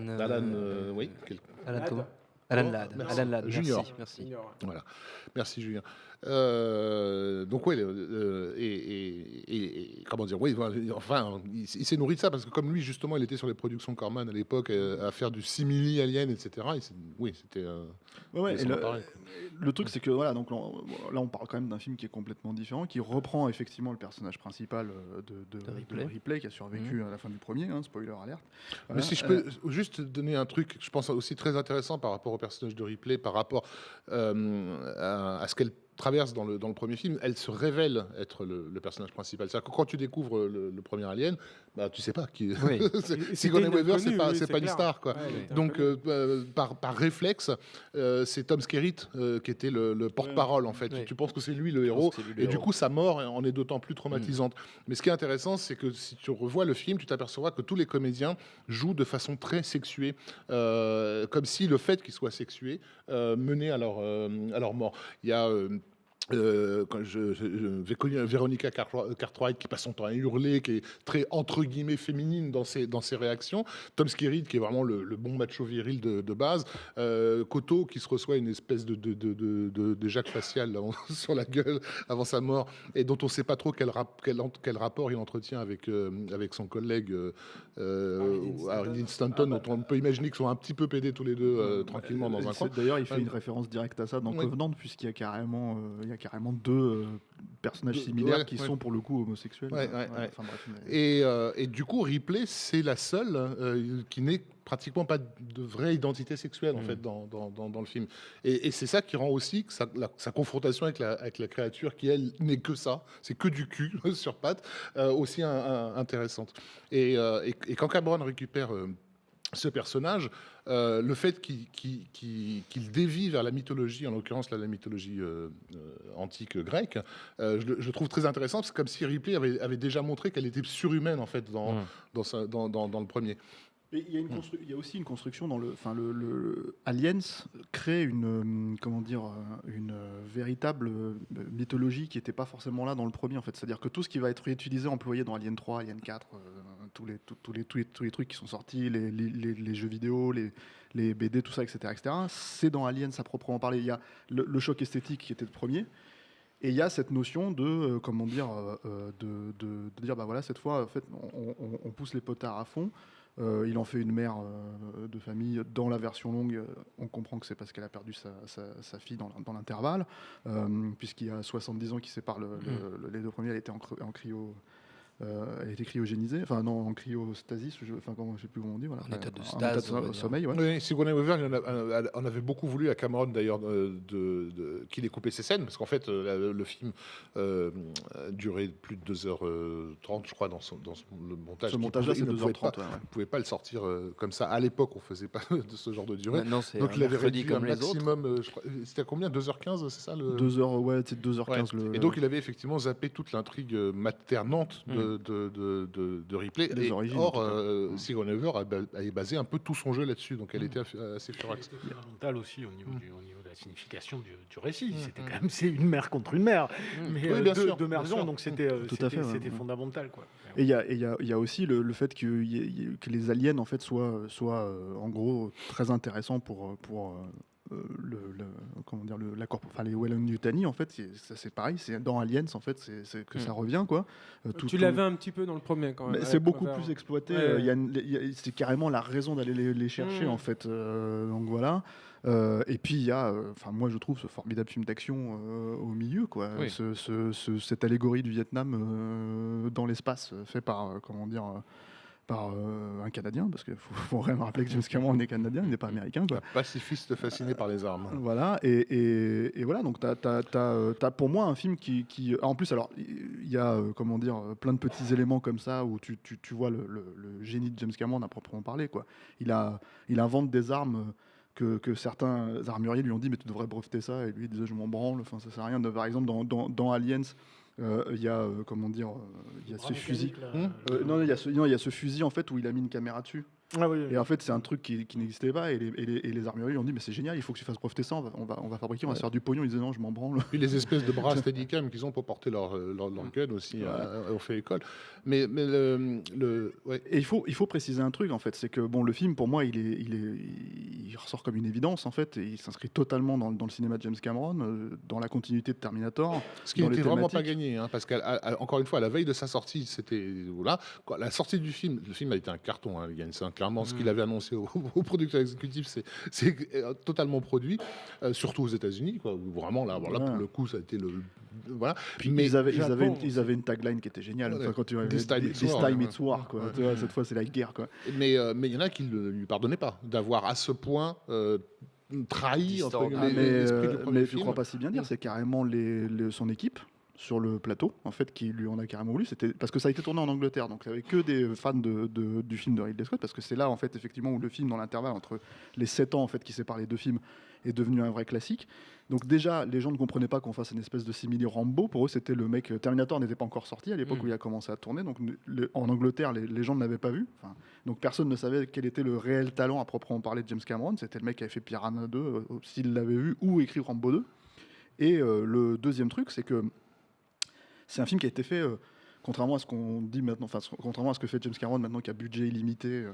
Ladd Junior. Merci. Voilà, merci Julien. Donc comment dire, enfin, il s'est nourri de ça, parce que comme lui justement, il était sur les productions Corman à l'époque, à faire du simili Alien, etc. C'était. Le truc, c'est que voilà, donc là, on parle quand même d'un film qui est complètement différent, qui reprend effectivement le personnage principal de Ripley, qui a survécu à la fin du premier, spoiler alert. Voilà. Mais si je peux juste donner un truc, je pense aussi très intéressant par rapport au personnage de Ripley, par rapport à ce qu'elle traverse dans le premier film, elle se révèle être le personnage principal. C'est-à-dire que quand tu découvres le premier Alien, tu sais pas qui. Oui. Sigourney Weaver, c'est pas une clair. star, quoi. Donc par réflexe, c'est Tom Skerritt qui était le porte-parole en fait. Oui. Tu penses que c'est lui le héros, du coup sa mort en est d'autant plus traumatisante. Mais ce qui est intéressant, c'est que si tu revois le film, tu t'apercevras que tous les comédiens jouent de façon très sexuée, comme si le fait qu'ils soient sexués menait à leur mort. Il y a quand j'ai connu Veronica Cartwright qui passe son temps à hurler, qui est très entre guillemets féminine dans ses réactions. Tom Skerritt qui est vraiment le bon macho viril de base. Koto qui se reçoit une espèce de Jacques facial là, sur la gueule avant sa mort, et dont on ne sait pas trop quel rapport il entretient avec son collègue Harry Stanton, dont on peut imaginer qu'ils sont un petit peu pédés tous les deux tranquillement dans un coin. D'ailleurs, il fait une référence directe à ça dans Covenant, puisqu'il y a carrément deux personnages similaires qui sont pour le coup homosexuels. Enfin, bref, et du coup, Ripley, c'est la seule qui n'est pratiquement pas de vraie identité sexuelle en fait dans le film. Et c'est ça qui rend aussi que sa confrontation avec la créature, qui elle n'est que ça, c'est que du cul sur pattes, aussi intéressante. Et quand Cameron récupère ce personnage, le fait qu'il dévie vers la mythologie, en l'occurrence la mythologie antique grecque, je le trouve très intéressant. C'est comme si Ripley avait déjà montré qu'elle était surhumaine en fait dans le premier. Et il y a aussi une construction dans le Aliens crée une véritable mythologie qui n'était pas forcément là dans le premier en fait. C'est-à-dire que tout ce qui va être réutilisé, employé dans Alien 3, Alien 4, tous les trucs qui sont sortis, les jeux vidéo, les BD, tout ça, etc., c'est dans Aliens à proprement parler. Il y a le choc esthétique qui était le premier. Et il y a cette notion de dire voilà, cette fois en fait on pousse les potards à fond. Il en fait une mère de famille. Dans la version longue, on comprend que c'est parce qu'elle a perdu sa fille dans l'intervalle, puisqu'il y a 70 ans qui séparent les deux premiers. Elle était en Elle était cryogénisée, enfin non, en cryostasis, je sais plus comment on dit, voilà. En état de En état stase, on va de dire. sommeil, ouais. Oui, Sigourney Weaver, on avait beaucoup voulu à Cameron d'ailleurs qu'il ait coupé ses scènes, parce qu'en fait le film durait plus de 2h30, je crois, dans le montage. Ce montage-là, c'est 2h30. On ne pouvait pas le sortir comme ça. À l'époque, on ne faisait pas de ce genre de durée. Maintenant, c'est Donc un il avait mercredi réduit un comme les autres. maximum, je crois, c'était à combien, 2h15, c'est ça 2h, ouais, c'est 2h15. Ouais. Et donc il avait effectivement zappé toute l'intrigue maternante de Ripley. Les origines, or, en tout Sigourney Weaver a basé un peu tout son jeu là-dessus, donc elle était assez furax. C'était fondamental aussi au niveau de la signification du récit. C'était quand même, c'est une mère contre une mère, mais Oui, bien sûr, deux mères bien sûr. donc c'était ouais. fondamental, quoi. Et il y a aussi le fait que les aliens en fait soient en gros très intéressants pour les Weyland-Yutani en fait, c'est pareil, c'est dans Aliens en fait, c'est que ça revient quoi. Tu l'avais un petit peu dans le premier quand même. C'est beaucoup plus exploité. Ouais. C'est carrément la raison d'aller les chercher en fait. Donc voilà. Et puis il y a, moi je trouve ce formidable film d'action au milieu quoi. Oui. Cette allégorie du Vietnam dans l'espace fait par par un Canadien, parce qu'il faut vraiment rappeler que James Cameron est Canadien, il n'est pas américain. Quoi. Un pacifiste fasciné par les armes. Voilà, et voilà, donc t'as pour moi un film qui en plus, alors, il y a, plein de petits éléments comme ça, où tu vois le génie de James Cameron à proprement parler, quoi. Il invente des armes que certains armuriers lui ont dit, mais tu devrais breveter ça, et lui il disait, je m'en branle, enfin, ça sert à rien. Par exemple, dans Aliens, il y a il y a ce fusil. Il y a ce fusil en fait où il a mis une caméra dessus. Ah oui. Et en fait, c'est un truc qui n'existait pas. Et les armuriers ont dit, mais c'est génial, il faut que tu fasses breveter ça. On va fabriquer, on va se faire du pognon. Ils disaient non, je m'en branle. Puis les espèces de bras Steadicam qu'ils ont pour porter leur gun aussi, ont fait école. Mais ouais. Et il faut préciser un truc en fait, c'est que bon, le film pour moi, il ressort comme une évidence en fait, et il s'inscrit totalement dans le cinéma de James Cameron, dans la continuité de Terminator. Ce qui n'était vraiment pas gagné, hein, parce qu'encore une fois, à la veille de sa sortie, c'était voilà, la sortie du film. Le film a été un carton. Hein, clairement, ce qu'il avait annoncé au producteur exécutif, c'est totalement produit, surtout aux États-Unis, quoi. Où vraiment là, pour le coup, ça a été le voilà. Puis mais ils avaient une tagline qui était géniale. Ouais, quand tu This time it's war, quoi. Tu vois, cette fois, c'est la guerre, quoi. Mais il y en a qui ne lui pardonnaient pas d'avoir à ce point trahi l'esprit du premier mais film. je crois pas si bien dire, c'est carrément son équipe sur le plateau, en fait, qui lui en a carrément voulu. C'était parce que ça a été tourné en Angleterre, donc il n'y avait que des fans du film de Ridley Scott, parce que c'est là, en fait, effectivement, où le film, dans l'intervalle entre les 7 ans, en fait, qui séparent les deux films, est devenu un vrai classique. Donc déjà, les gens ne comprenaient pas qu'on fasse une espèce de simili Rambo. Pour eux, c'était le mec... Terminator n'était pas encore sorti à l'époque où il a commencé à tourner. Donc en Angleterre, les gens ne l'avaient pas vu. Donc personne ne savait quel était le réel talent à proprement parler de James Cameron. C'était le mec qui avait fait Piranha 2, s'il l'avait vu, ou écrit Rambo 2. Et le deuxième truc, c'est que c'est un film qui a été fait, contrairement à ce qu'on dit maintenant, contrairement à ce que fait James Cameron maintenant, qui a budget illimité,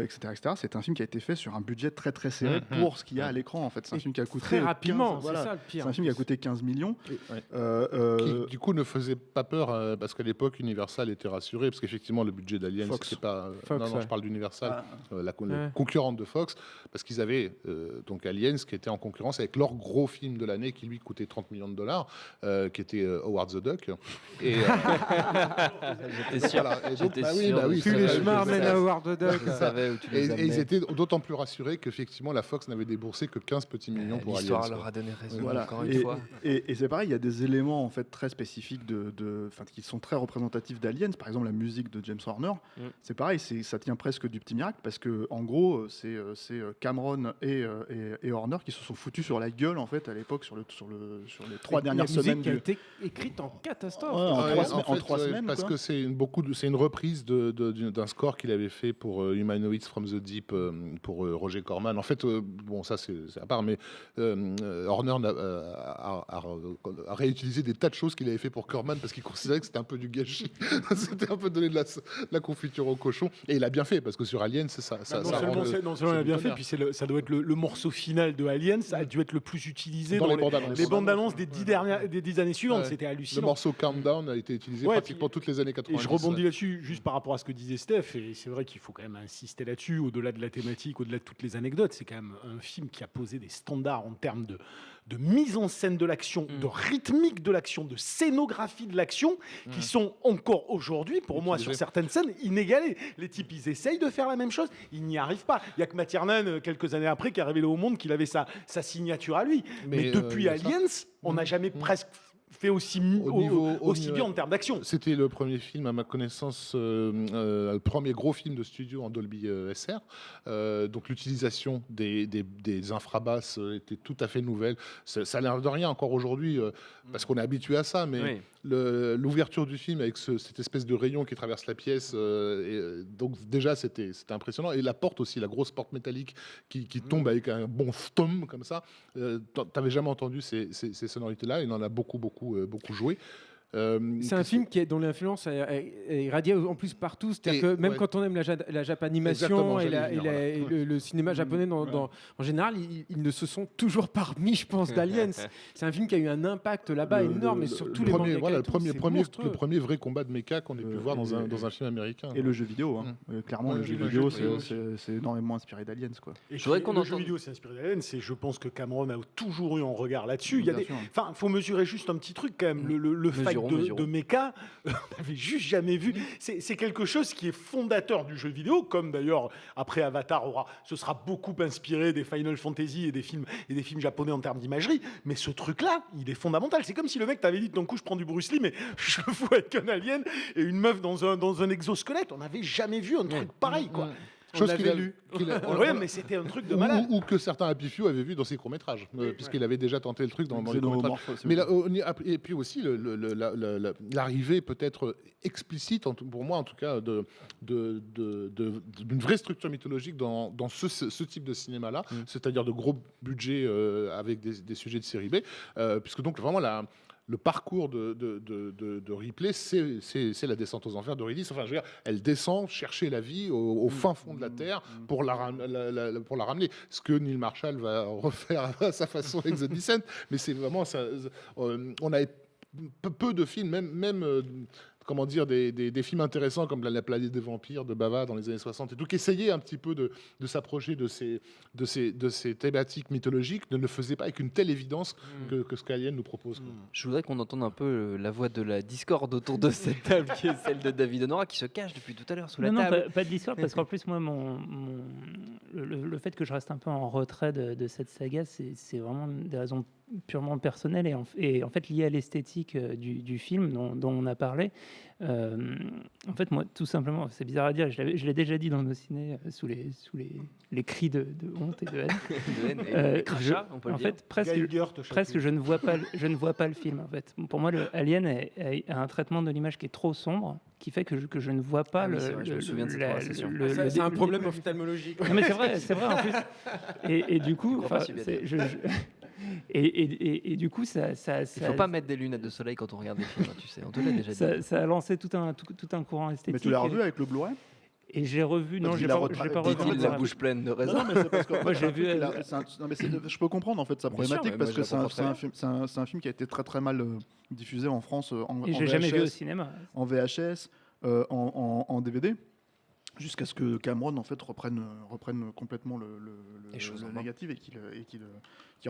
etc. C'est un film qui a été fait sur un budget très très serré pour ce qu'il y a à l'écran. En fait, c'est un film qui a coûté très rapidement. 15, c'est ça le pire. C'est un film qui a coûté 15 millions. Qui, du coup, ne faisait pas peur parce qu'à l'époque, Universal était rassuré parce qu'effectivement, le budget d'Alien, c'était pas. Fox, non, je parle d'Universal, la concurrente de Fox, parce qu'ils avaient donc Aliens qui était en concurrence avec leur gros film de l'année qui lui coûtait $30 millions, qui était Howard the Duck. Et j'étais sûr. Voilà, J'étais sûr. Plus les chemins mènent à Howard the Duck. Et ils étaient d'autant plus rassurés qu'effectivement la Fox n'avait déboursé que 15 petits millions pour Aliens. L'histoire leur a donné raison, voilà. encore une fois. Et c'est pareil, il y a des éléments en fait très spécifiques qui sont très représentatifs d'Aliens. Par exemple, la musique de James Horner, c'est pareil, ça tient presque du petit miracle parce que en gros, c'est Cameron et Horner qui se sont foutus sur la gueule en fait à l'époque sur les 3 dernières semaines. La musique qui a été écrite en catastrophe. En 3 semaines. Parce que c'est une reprise d'un score qu'il avait fait pour Humanoids from the Deep pour Roger Corman. En fait, bon, ça c'est à part, mais Horner a réutilisé des tas de choses qu'il avait fait pour Corman parce qu'il considérait que c'était un peu du gâchis. C'était un peu donner de la confiture au cochon. Et il a bien fait parce que sur Aliens, c'est ça. Non seulement il a bien fait, puis ça doit être le morceau final de Aliens. Ça a dû être le plus utilisé dans les bandes annonces des 10 années suivantes. C'était hallucinant. Le morceau Countdown a été utilisé pratiquement pour toutes les années 90. Et je rebondis là-dessus, juste par rapport à ce que disait Steph, et c'est vrai qu'il faut quand même insister là-dessus, au-delà de la thématique, au-delà de toutes les anecdotes, c'est quand même un film qui a posé des standards en termes de mise en scène de l'action, de rythmique de l'action, de scénographie de l'action, qui sont encore aujourd'hui, pour moi, sur certaines scènes, inégalées. Les types, ils essayent de faire la même chose, ils n'y arrivent pas. Il n'y a que McTiernan, quelques années après, qui a révélé au monde qu'il avait sa signature à lui. Mais depuis Aliens, on n'a jamais presque fait aussi bien en termes d'action. C'était le premier film, à ma connaissance, le premier gros film de studio en Dolby SR. Donc l'utilisation des infrabasses était tout à fait nouvelle. Ça a l'air de rien encore aujourd'hui, parce qu'on est habitué à ça, mais l'ouverture du film avec cette espèce de rayon qui traverse la pièce, donc déjà c'était impressionnant. Et la porte aussi, la grosse porte métallique qui tombe avec un bon stom comme ça. T'avais jamais entendu ces sonorités-là. Il en a beaucoup joué. C'est un film dont l'influence est irradiée en plus partout. C'est-à-dire que même quand on aime la japanimation et le cinéma japonais en général, ils ne se sont toujours pas remis, je pense, d'Aliens. C'est un film qui a eu un impact là-bas énorme, et surtout les le premier vrai combat de mecha qu'on ait pu voir dans un film américain. Et le jeu vidéo, clairement, le jeu vidéo, c'est énormément inspiré d'Aliens, quoi. Et le jeu vidéo, c'est inspiré d'Aliens. Je pense que Cameron a toujours eu un regard là-dessus. Il faut mesurer juste un petit truc quand même. Le fight de mecha, on n'avait juste jamais vu. C'est quelque chose qui est fondateur du jeu vidéo, comme d'ailleurs après Avatar ce sera beaucoup inspiré des Final Fantasy et des films japonais en termes d'imagerie. Mais ce truc-là, il est fondamental. C'est comme si le mec t'avait dit d'un coup je prends du Bruce Lee, mais je le fous avec un alien et une meuf dans un exosquelette. On n'avait jamais vu un truc pareil, quoi. Chose qu'il a lu. Mais c'était un truc de malade. Ou que certains Happy Few avaient vu dans ses courts-métrages, puisqu'il avait déjà tenté le truc dans les courts-métrages. Mais là, et puis aussi, l'arrivée peut-être explicite, pour moi en tout cas, d'une vraie structure mythologique dans ce type de cinéma-là, c'est-à-dire de gros budgets avec des sujets de série B, puisque donc vraiment le parcours de Ripley, c'est la descente aux enfers de Ridley. Enfin, je veux dire, elle descend chercher la vie au fin fond de la Terre pour la ramener. Ce que Neil Marshall va refaire à sa façon avec The Descent. Mais c'est vraiment... on a peu de films, même comment dire, des films intéressants comme La planète des vampires de Bava dans les années 60 et tout, qui essayaient un petit peu de s'approcher de ces thématiques mythologiques, ne le faisaient pas avec une telle évidence que ce qu'Alien nous propose. Je voudrais qu'on entende un peu la voix de la discorde autour de cette table, qui est celle de David Honora, qui se cache depuis tout à l'heure sous la table. Non, pas de discorde, parce qu'en plus, moi, le fait que je reste un peu en retrait de cette saga, c'est vraiment des raisons purement personnelles et en fait liées à l'esthétique du film dont on a parlé. En fait, moi, tout simplement, c'est bizarre à dire, je l'ai déjà dit dans nos ciné sous les cris de honte et de haine. Les crachats, on peut le dire. En fait, presque je ne vois pas le film. En fait, pour moi, le Alien a un traitement de l'image qui est trop sombre, qui fait que je ne vois pas c'est un problème ophtalmologique. Non, mais c'est vrai en plus. Et du coup, et du coup, ça. Il faut pas mettre des lunettes de soleil quand on regarde des films, tu sais. On te l'a déjà dit. Ça a lancé tout un courant esthétique. Mais tu l'as revu avec le Blu-ray? Et j'ai revu, non, j'ai pas revu. Il la bouche pleine de raisins. Non, mais c'est parce que moi j'ai vu. Je peux comprendre en fait sa problématique, parce que c'est un film qui a été très très mal diffusé en France en et j'ai VHS, jamais vu au cinéma. En VHS, en DVD. Jusqu'à ce que Cameron en fait reprenne complètement le négatif et qu'il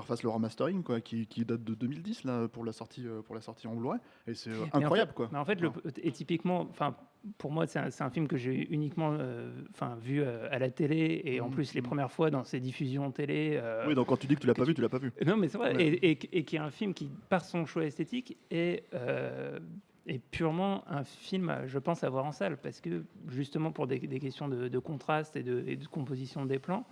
refasse le remastering, quoi, qui date de 2010 là, pour la sortie en Blu-ray, et c'est incroyable, quoi. Mais en fait, et typiquement, pour moi, c'est un film que j'ai uniquement vu à la télé, et en plus les premières fois dans ses diffusions télé. Oui, donc quand tu dis que tu l'as pas vu, tu l'as pas vu. Non, mais c'est vrai, et qui est un film qui, par son choix esthétique, est purement un film, je pense, à voir en salle, parce que justement pour des questions de contraste et de composition des plans,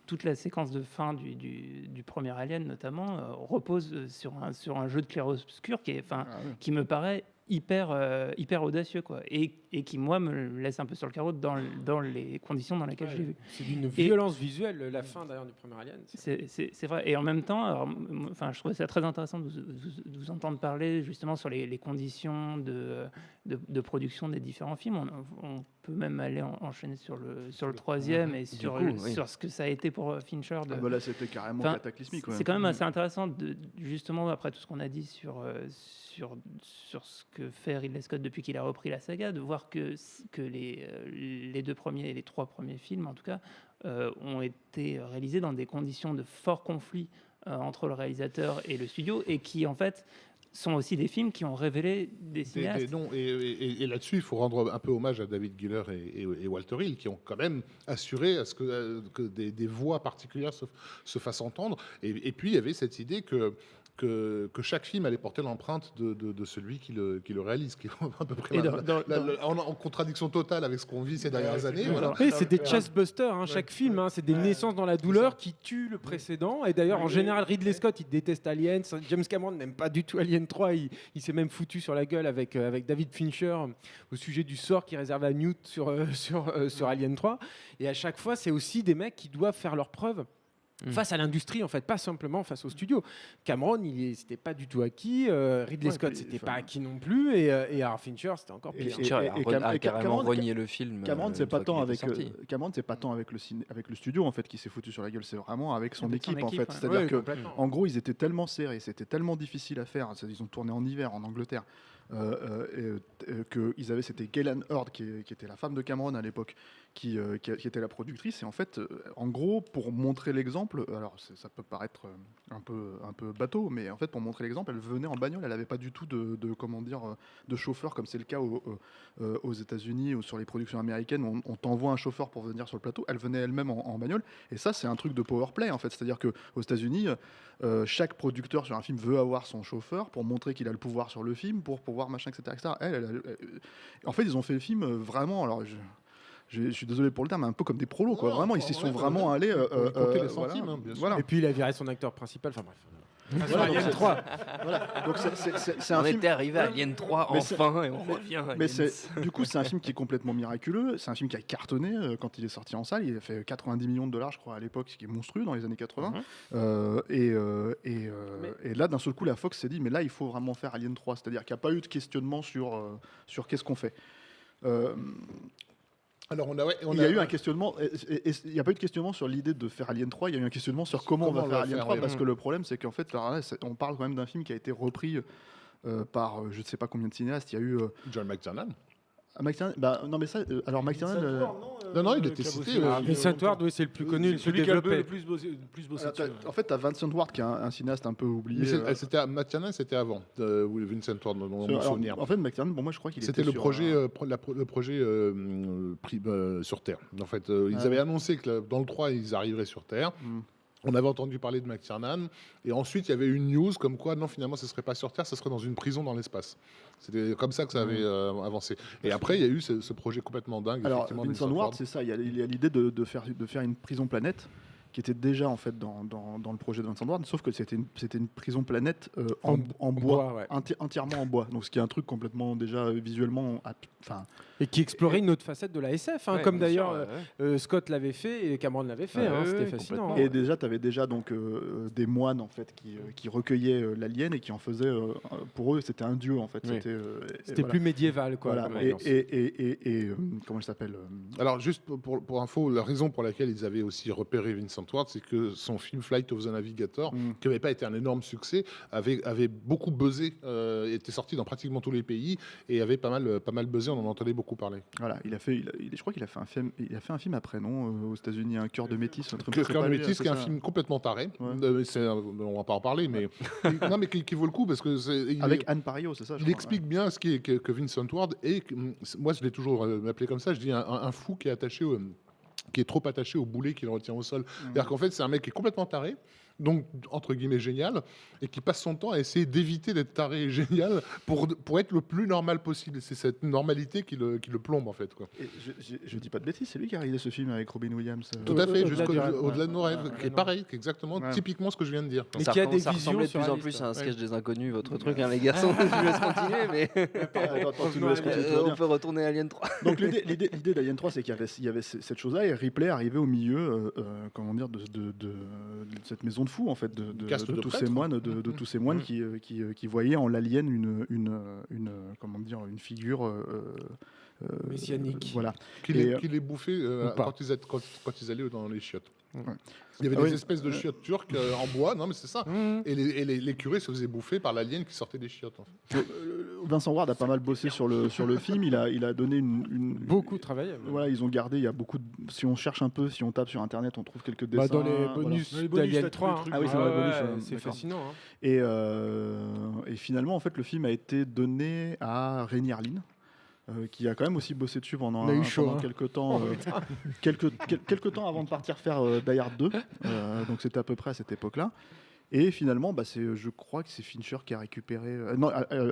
toute la séquence de fin du premier Alien notamment repose sur un jeu de clair-obscur qui me paraît hyper audacieux, quoi, et et qui, moi, me laisse un peu sur le carreau dans les conditions dans lesquelles je l'ai vu. C'est d'une violence visuelle, la fin d'ailleurs du premier Alien. C'est vrai. Et en même temps, alors, je trouvais ça très intéressant de vous entendre parler justement sur les conditions de production des différents films. On peut même aller enchaîner sur le troisième et sur ce que ça a été pour Fincher. Là, c'était carrément cataclysmique. C'est quand même assez intéressant, justement, après tout ce qu'on a dit sur ce que fait Ridley Scott depuis qu'il a repris la saga, de voir que les deux premiers et les trois premiers films, en tout cas, ont été réalisés dans des conditions de fort conflit entre le réalisateur et le studio, et qui, en fait, sont aussi des films qui ont révélé des cinéastes. Et là-dessus, il faut rendre un peu hommage à David Giller et Walter Hill, qui ont quand même assuré à ce que des voix particulières se fassent entendre. Et puis, il y avait cette idée que chaque film allait porter l'empreinte de celui qui le réalise, qui est à peu près en contradiction totale avec ce qu'on vit ces dernières années. Voilà. Oui, c'est des chestbusters, chaque film, c'est des naissances dans la douleur qui tuent le précédent. Et d'ailleurs, en général, Ridley Scott, il déteste Alien. James Cameron n'aime pas du tout Alien 3. Il s'est même foutu sur la gueule avec David Fincher au sujet du sort qu'il réserve à Newt sur Alien 3. Et à chaque fois, c'est aussi des mecs qui doivent faire leurs preuves face à l'industrie, en fait, pas simplement face au studio. Cameron, c'était pas du tout acquis. Ridley Scott, c'était pas acquis non plus. Et Fincher, c'était encore pire. Fincher a carrément renié le film. Cameron, c'est pas tant avec le studio, en fait, qui s'est foutu sur la gueule. C'est vraiment avec son équipe, en fait. C'est-à-dire que, en gros, ils étaient tellement serrés, c'était tellement difficile à faire. Ils ont tourné en hiver en Angleterre. C'était Gaylan Hurd qui était la femme de Cameron à l'époque, qui était la productrice. Et en fait, en gros, pour montrer l'exemple, alors ça peut paraître un peu bateau, mais en fait, pour montrer l'exemple, elle venait en bagnole. Elle n'avait pas du tout de chauffeur, comme c'est le cas aux États-Unis ou sur les productions américaines. On t'envoie un chauffeur pour venir sur le plateau. Elle venait elle-même en bagnole. Et ça, c'est un truc de power play, en fait. C'est-à-dire qu'aux États-Unis, chaque producteur sur un film veut avoir son chauffeur pour montrer qu'il a le pouvoir sur le film, pour pouvoir machin, etc. En fait, ils ont fait le film vraiment. Alors, je suis désolé pour le terme, mais un peu comme des prolos, quoi. Vraiment, ils s'y sont vraiment allés. Compter les centimes, bien sûr. Et puis il a viré son acteur principal. Enfin bref. Alien 3. Voilà. Donc c'est un film. On était arrivé à Alien 3 enfin, et on revient. Mais du coup, c'est un film qui est complètement miraculeux. C'est un film qui a cartonné quand il est sorti en salle. Il a fait 90 millions de dollars, je crois, à l'époque, ce qui est monstrueux dans les années 80. Et là, d'un seul coup, la Fox s'est dit, mais là, il faut vraiment faire Alien 3. C'est-à-dire qu'il n'y a pas eu de questionnement sur qu'est-ce qu'on fait. Alors il y a eu un questionnement, il n'y a pas eu de questionnement sur l'idée de faire Alien 3, il y a eu un questionnement sur comment on va faire Alien 3, parce que le problème, c'est qu'en fait, alors là, on parle quand même d'un film qui a été repris par je ne sais pas combien de cinéastes. Il y a eu John McTiernan. Non, mais ça, alors McTiernan. Non, il était cité. Vincent Ward, oui, c'est le plus connu, le plus développé. Le plus bossé. En fait, tu as Vincent Ward qui est un cinéaste un peu oublié. McTiernan, c'était avant Vincent Ward, dans mon souvenir. En fait, McTiernan, pour moi, je crois qu'il était le projet sur Terre. En fait, ils avaient annoncé que dans le 3, ils arriveraient sur Terre. On avait entendu parler de McTiernan, et ensuite il y avait une news comme quoi non, finalement ce serait pas sur Terre, ce serait dans une prison dans l'espace. C'était comme ça que ça avait avancé. Et après il y a eu ce projet complètement dingue. Alors Vincent Ward, c'est ça. Il y a l'idée de faire une prison planète, qui était déjà en fait dans le projet de Vincent Ward, sauf que c'était une prison planète en bois, entièrement en bois. Donc ce qui est un truc complètement déjà visuellement, et qui explorait une autre facette de la SF, comme d'ailleurs Scott l'avait fait et Cameron l'avait fait. C'était fascinant. Et déjà, tu avais déjà donc des moines en fait qui recueillaient l'alien et qui en faisaient pour eux c'était un dieu en fait. Oui. C'était plus médiéval quoi. Voilà. Et comment il s'appelle Alors juste pour info, la raison pour laquelle ils avaient aussi repéré Vincent Ward, c'est que son film Flight of the Navigator, qui n'avait pas été un énorme succès, avait beaucoup buzzé, était sorti dans pratiquement tous les pays et avait pas mal buzzé. On en entendait beaucoup parler. Voilà, je crois qu'il a fait un film après, non, aux États-Unis, Un cœur de métis. Cœur de métis, qui est un film complètement taré. Ouais. On va pas en parler, mais non, mais qui vaut le coup parce que avec Anne Parillo, c'est ça. Il explique bien ce qu'est que Vincent Ward, et moi je l'ai toujours appelé comme ça. Je dis un fou qui est attaché qui est trop attaché au boulet qu'il retient au sol. C'est-à-dire qu'en fait, c'est un mec qui est complètement taré, donc entre guillemets génial, et qui passe son temps à essayer d'éviter d'être taré et génial pour être le plus normal possible. C'est cette normalité qui le plombe en fait, quoi. Et je dis pas de bêtises, c'est lui qui a réalisé ce film avec Robin Williams. Tout à fait, au-delà au-delà de nos rêves, qui est pareil, qui est exactement typiquement ce que je viens de dire. Mais ça qui a des ça visions ressemblait de plus en surréalistes. plus à un sketch des inconnus, votre truc, hein, les garçons. Je vous laisse continuer, mais Attends, tu me laisses continuer, tout va bien. on peut retourner à Alien 3. Donc l'idée d'Alien 3, c'est qu'il y avait cette chose-là, et Ripley arrivait au milieu, comment dire, de cette maison de fous, en fait, de tous ces moines, de tous ces moines qui voyaient en l'alien comment dire, une figure messianique. voilà. Qui les bouffaient quand ils allaient dans les chiottes. Ouais. Il y avait des espèces de chiottes turques en bois, non mais c'est ça. Et les curés se faisaient bouffer par l'alien qui sortait des chiottes. En fait. Vincent Ward a pas mal bossé sur le film. Il a donné Beaucoup travaillé. Voilà, ils ont gardé. Il y a beaucoup. Si on cherche un peu, si on tape sur internet, on trouve quelques dessins. Dans les bonus d'Alien 3. Ah oui, c'est vrai, bonus. C'est d'accord. fascinant. Hein. Et finalement, en fait, le film a été donné à Rémi Harlin, qui a quand même aussi bossé dessus pendant quelques temps, quelques temps avant de partir faire Die Hard 2. Donc c'était à peu près à cette époque-là. Et finalement, je crois que c'est Fincher qui a récupéré.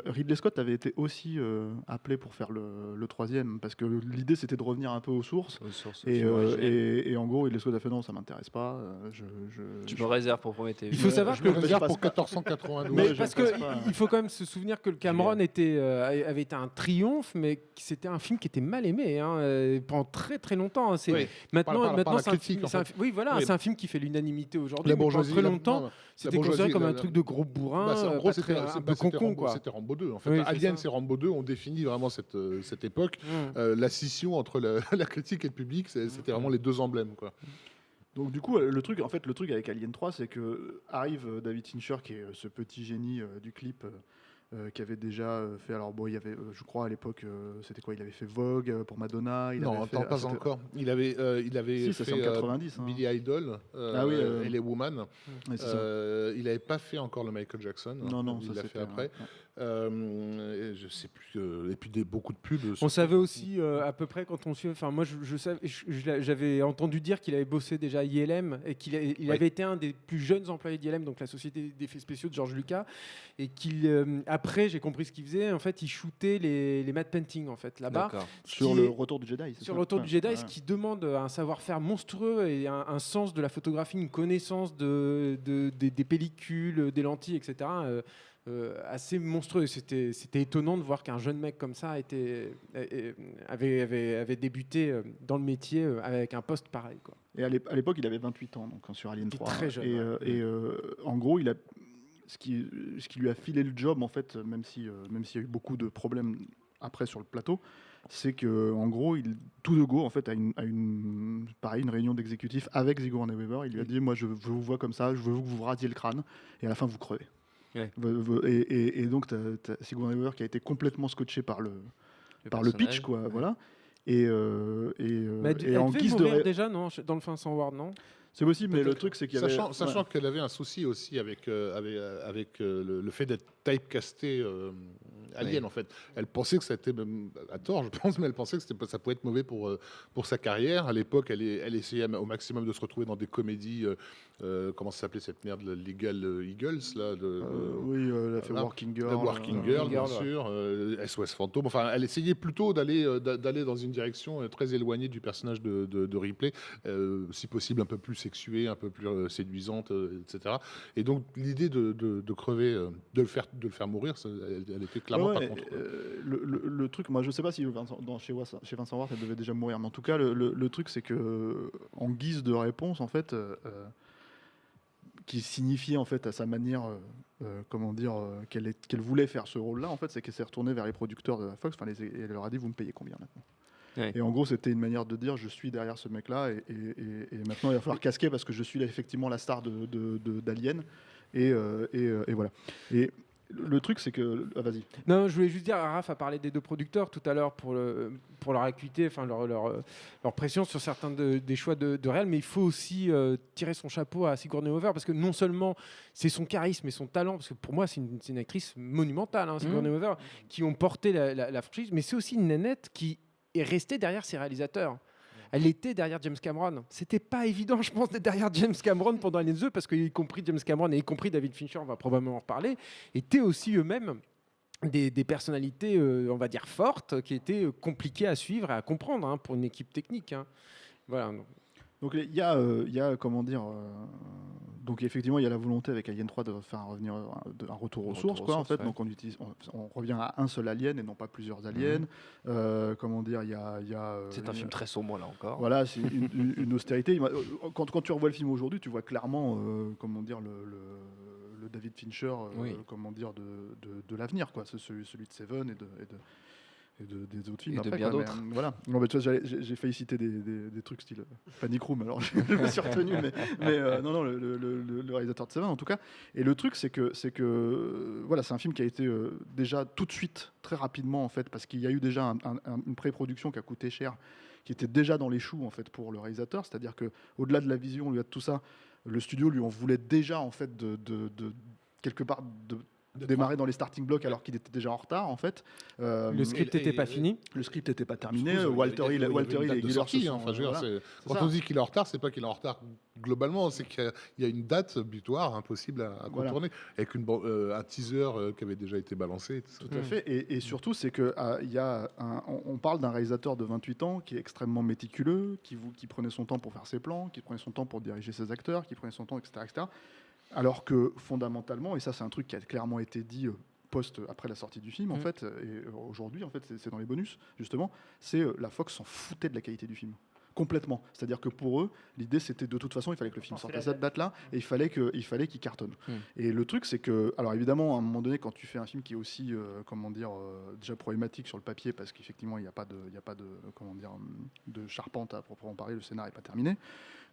Ridley Scott avait été aussi appelé pour faire le troisième, parce que l'idée c'était de revenir un peu aux sources. Et en gros, Ridley Scott a fait non, ça m'intéresse pas. Tu me réserves pour Prometheus. Il faut savoir que Je me réserve pour 1492. Mais parce qu'il faut quand même se souvenir que le Cameron avait été un triomphe, mais que c'était un film qui était mal aimé pendant très très longtemps. Hein. Maintenant c'est un film. C'est un film qui fait l'unanimité aujourd'hui. Mais pendant très longtemps, c'était considéré comme un truc de gros bourrin. En gros, c'était un peu concon, quoi. C'était Rambo 2. En fait, Alien, c'est Rambo 2. On définit vraiment cette époque. La scission entre la critique et le public, c'était vraiment les deux emblèmes, quoi. Donc du coup, le truc avec Alien 3, c'est que arrive David Fincher, qui est ce petit génie du clip, qui avait déjà fait. Alors bon, il y avait, je crois à l'époque, c'était quoi? Il avait fait Vogue pour Madonna. Pas encore. Il avait fait 90, Billy Idol et les Woman. Ouais, il n'avait pas fait encore le Michael Jackson. Non, il ça l'a fait après. Je sais plus. Et puis beaucoup de pubs. On savait aussi à peu près quand on suit. Enfin, moi, j'avais entendu dire qu'il avait bossé déjà à ILM et qu'il avait été un des plus jeunes employés d'ILM, donc la société d'effets spéciaux de George Lucas, et qu'il après, j'ai compris ce qu'il faisait. En fait, il shootait les matte paintings en fait là-bas. Sur le Retour du Jedi. Sur le Retour du Jedi, ce qui demande un savoir-faire monstrueux et un sens de la photographie, une connaissance des pellicules, des lentilles, etc. Assez monstrueux. C'était étonnant de voir qu'un jeune mec comme ça avait débuté dans le métier avec un poste pareil, quoi. Et à l'époque, il avait 28 ans, donc sur Alien 3. Très jeune. Et en gros, ce qui lui a filé le job, en fait, même s'il y a eu beaucoup de problèmes après sur le plateau, c'est que en gros, tout de go en fait, à une réunion d'exécutifs avec Sigourney Weaver, il lui a dit moi, je vous vois comme ça, je veux que vous rasiez le crâne, et à la fin, vous crevez. Ouais. Et donc, t'as Sigourney Weaver qui a été complètement scotché par le pitch, quoi. Ouais. Voilà. Et en guise de déjà, non, dans le Vincent Ward, non. C'est possible, mais le truc, c'est qu'il y avait... Sachant qu'elle avait un souci aussi avec le fait d'être typecastée Alien, en fait. Elle pensait que c'était, à tort, je pense, mais elle pensait que ça pouvait être mauvais pour sa carrière. À l'époque, elle essayait au maximum de se retrouver dans des comédies, comment ça s'appelait cette merde, Legal Eagles, là oui, elle a fait Working Girl. Working Girl, bien sûr, SOS Fantôme. Enfin, elle essayait plutôt d'aller dans une direction très éloignée du personnage de Ripley, si possible un peu plus sexuée, un peu plus séduisante, etc. Et donc, l'idée de crever, de le faire mourir, elle était clairement pas contre. Le truc, moi je sais pas si chez Vincent Ward elle devait déjà mourir, mais en tout cas le truc c'est que en guise de réponse en fait, qui signifiait en fait à sa manière, comment dire, qu'elle voulait faire ce rôle-là, en fait, c'est qu'elle s'est retournée vers les producteurs de la Fox, et elle leur a dit vous me payez combien maintenant. Ouais. Et en gros, c'était une manière de dire je suis derrière ce mec-là et maintenant il va falloir casquer parce que je suis là, effectivement la star d'Alien et voilà. Et le truc, c'est que... Ah, vas-y. Non, je voulais juste dire, Raph a parlé des deux producteurs tout à l'heure pour leur acuité, enfin leur pression sur certains des choix de réel, mais il faut aussi tirer son chapeau à Sigourney Weaver, parce que non seulement c'est son charisme et son talent, parce que pour moi c'est une actrice monumentale, Sigourney Weaver, qui ont porté la franchise, mais c'est aussi une nénette qui est restée derrière ses réalisateurs. elle était derrière James Cameron. C'était pas évident, je pense, d'être derrière James Cameron pendant Aliens 2, parce qu'y compris James Cameron et y compris David Fincher, on va probablement en reparler, étaient aussi eux-mêmes des personnalités, on va dire, fortes, qui étaient compliquées à suivre et à comprendre pour une équipe technique. Voilà. Donc il y a comment dire, donc effectivement il y a la volonté avec Alien 3 de faire un retour aux sources, quoi, en fait. Ouais. Donc on revient à un seul alien et non pas plusieurs aliens. Comment dire, il y a c'est un film très sombre là encore. Voilà, c'est une austérité. Quand tu revois le film aujourd'hui, tu vois clairement comment dire le David Fincher, comment dire de l'avenir, quoi. C'est celui de Seven et des autres films. Et après, de bien d'autres. Voilà. Non, mais tu vois, j'ai failli citer des trucs style Panic Room, alors je me suis retenu, mais non, le réalisateur de Seven en tout cas. Et le truc, c'est que voilà, c'est un film qui a été déjà tout de suite, très rapidement en fait, parce qu'il y a eu déjà une pré-production qui a coûté cher, qui était déjà dans les choux en fait pour le réalisateur. C'est-à-dire que au-delà de la vision, au-delà de tout ça, le studio lui en voulait déjà en fait de quelque part de démarrer dans les starting blocks alors qu'il était déjà en retard en fait. Le script n'était pas fini. Le script n'était pas terminé. Walter Hill et Giler sortie. Quand on dit qu'il est en retard, c'est pas qu'il est en retard globalement, c'est qu'il y a une date butoir impossible à contourner, avec un teaser qui avait déjà été balancé. Tout à fait. Et surtout, c'est que on parle d'un réalisateur de 28 ans qui est extrêmement méticuleux, qui prenait son temps pour faire ses plans, qui prenait son temps pour diriger ses acteurs, qui prenait son temps, etc., etc. Alors que fondamentalement, et ça c'est un truc qui a clairement été dit après la sortie du film en fait, et aujourd'hui en fait c'est dans les bonus justement, c'est la Fox s'en foutait de la qualité du film. Complètement. C'est-à-dire que pour eux, l'idée c'était de toute façon, il fallait que le film sorte à cette date-là et il fallait qu'il cartonne. Et le truc c'est que, alors évidemment, à un moment donné, quand tu fais un film qui est aussi, comment dire, déjà problématique sur le papier, parce qu'effectivement il n'y a pas de comment dire, de charpente à proprement parler, le scénario n'est pas terminé,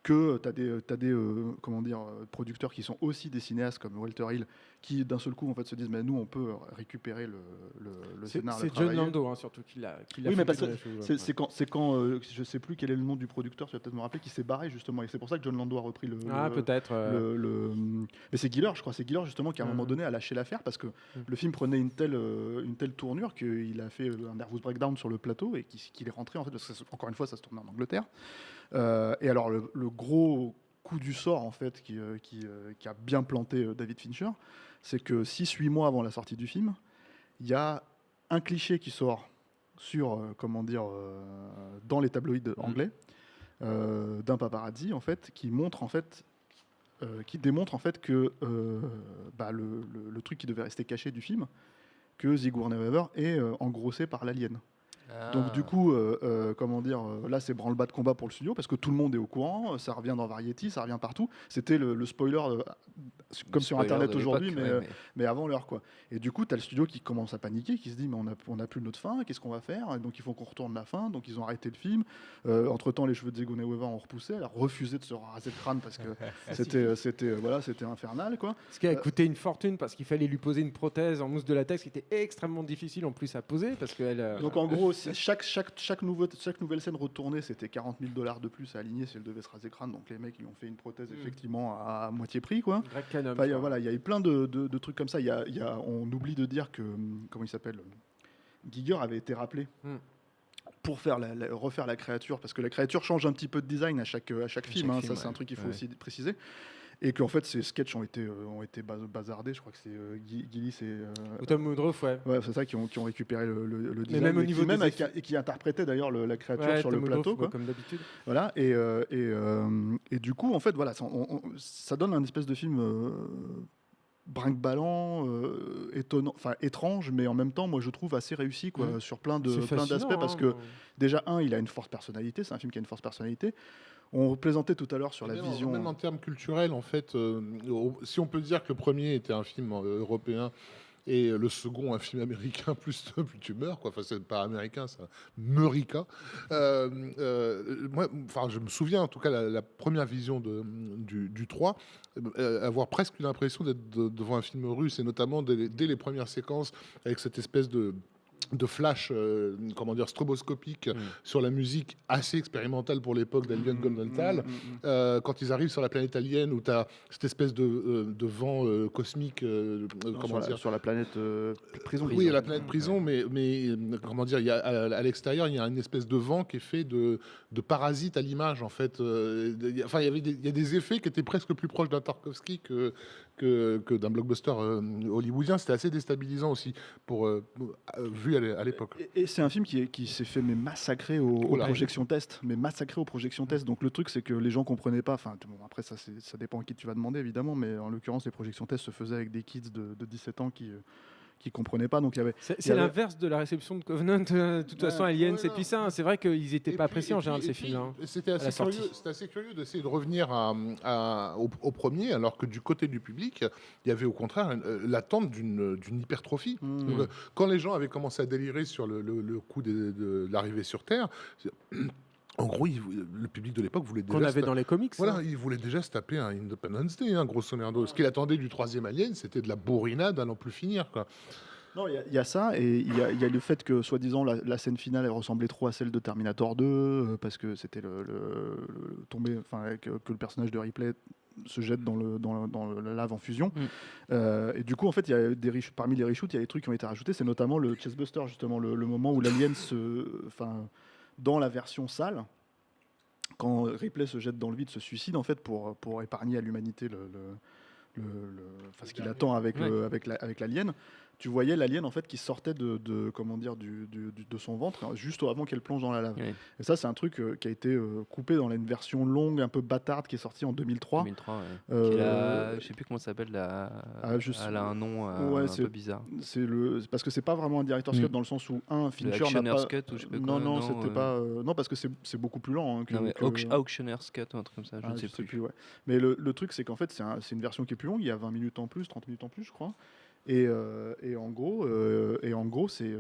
que tu as des comment dire, producteurs qui sont aussi des cinéastes comme Walter Hill, qui d'un seul coup en fait se disent mais nous on peut récupérer le scénario. C'est John Lando surtout qui l'a. Oui, mais c'est quand je sais plus quel est le nom du producteur, tu vas peut-être me rappeler, qui s'est barré justement, et c'est pour ça que John Lando a repris peut-être. Mais c'est Giler, je crois, justement qui à un moment donné a lâché l'affaire parce que le film prenait une telle tournure qu'il a fait un nervous breakdown sur le plateau et qu'il est rentré en fait, parce que encore une fois ça se tournait en Angleterre. Et alors le gros coup du sort en fait qui a bien planté David Fincher, c'est que 6-8 mois avant la sortie du film, il y a un cliché qui sort sur comment dire dans les tabloïds anglais d'un paparazzi en fait qui montre en fait qui démontre en fait que le truc qui devait rester caché du film, que Sigourney Weaver est engrossé par l'alien. Donc du coup, comment dire, là c'est branle-bas de combat pour le studio parce que tout le monde est au courant, ça revient dans Variety, ça revient partout. C'était le spoiler, comme sur Internet aujourd'hui, mais avant l'heure quoi. Et du coup, tu as le studio qui commence à paniquer, qui se dit mais on a plus notre fin, qu'est-ce qu'on va faire? Et donc il faut qu'on retourne la fin, donc ils ont arrêté le film. Entre-temps, les cheveux de Sigourney Weaver ont repoussé, elle a refusé de se raser le crâne parce que c'était infernal quoi. Ce qui a coûté une fortune parce qu'il fallait lui poser une prothèse en mousse de latex qui était extrêmement difficile en plus à poser parce qu'elle. Donc en gros, chaque nouvelle scène retournée, c'était $40,000 de plus à aligner si elle devait se raser le crâne. Donc les mecs, ils ont fait une prothèse effectivement à moitié prix, quoi. Voilà, il y a eu plein de trucs comme ça. On oublie de dire que comment il s'appelle, Giger avait été rappelé pour refaire la créature, parce que la créature change un petit peu de design à chaque film. Ça, c'est un truc qu'il faut aussi préciser. Et qu'en fait, ces sketchs ont été bazardés. Je crois que c'est Gillis et Tom Woodruff, ouais, c'est ça qui ont récupéré le design. Mais même au niveau et qui interprétait d'ailleurs la créature sur le plateau, quoi. Comme d'habitude. Voilà. Et du coup, en fait, voilà, ça donne un espèce de film brinque-ballant, étrange, mais en même temps, moi, je trouve assez réussi, quoi, sur plein d'aspects, parce que déjà, il a une forte personnalité. C'est un film qui a une forte personnalité. On plaisantait tout à l'heure sur la vision. Même en termes culturels, en fait, si on peut dire que le premier était un film européen et le second un film américain plus tu meurs, quoi. Enfin, c'est pas américain, c'est Meurica. Moi, je me souviens en tout cas la première vision du 3, avoir presque l'impression d'être devant un film russe, et notamment dès les premières séquences avec cette espèce de flash, stroboscopique sur la musique assez expérimentale pour l'époque d'Alien Goldenthal. Quand ils arrivent sur la planète alien où tu as cette espèce de vent cosmique, sur la planète prison. Oui, la planète prison, mais comment dire, à l'extérieur, il y a une espèce de vent qui est fait de parasites à l'image, en fait. Il y a des effets qui étaient presque plus proches d'un Tarkovsky que d'un blockbuster hollywoodien. C'était assez déstabilisant aussi vu à l'époque. Et c'est un film qui s'est fait massacrer aux projections test, Donc le truc, c'est que les gens comprenaient pas. Enfin, bon, après ça dépend à qui tu vas demander évidemment, mais en l'occurrence les projections test se faisaient avec des kids de 17 ans qui comprenaient pas. Donc c'est l'inverse de la réception de Covenant. De toute façon, Alien, c'est puis ça. C'est vrai qu'ils n'étaient pas appréciés en général ces films. C'était assez curieux d'essayer de revenir au premier, alors que du côté du public, il y avait au contraire l'attente d'une hypertrophie. Donc, quand les gens avaient commencé à délirer sur le coup de l'arrivée sur Terre. En gros, le public de l'époque voulait déjà... Qu'on avait dans les comics. Voilà, il voulait déjà se taper un Independence Day, grosso merdo. Ce qu'il attendait du troisième Alien, c'était de la bourrinade à n'en plus finir, quoi. Non, il y a ça, et il y a le fait que, soi-disant, la scène finale, elle ressemblait trop à celle de Terminator 2, parce que c'était que le personnage de Ripley se jette dans la lave en fusion. Et du coup, en fait, il y a parmi les reshoots, il y a des trucs qui ont été rajoutés, c'est notamment le Chestbuster, justement, le moment où l'alien dans la version sale, quand Ripley se jette dans le vide, se suicide en fait pour épargner à l'humanité ce qu'il attend avec l'alien. Tu voyais l'alien en fait qui sortait de son ventre juste avant qu'elle plonge dans la lave. Oui. Et ça, c'est un truc qui a été coupé dans une version longue, un peu bâtarde, qui est sortie en 2003. 2003, ouais. Je sais plus comment ça s'appelle. Elle a un nom un peu bizarre. Parce que c'est pas vraiment un director's cut dans le sens où Fincher n'a pas. Cut, ou je sais pas quoi. Non, c'était pas. Non, parce que c'est beaucoup plus lent. Auctioneer's cut ou un truc comme ça. Je ne sais plus. Ouais. Mais le truc, c'est qu'en fait, c'est une version qui est plus longue. Il y a 20 minutes en plus, 30 minutes en plus, je crois. Et en gros, c'est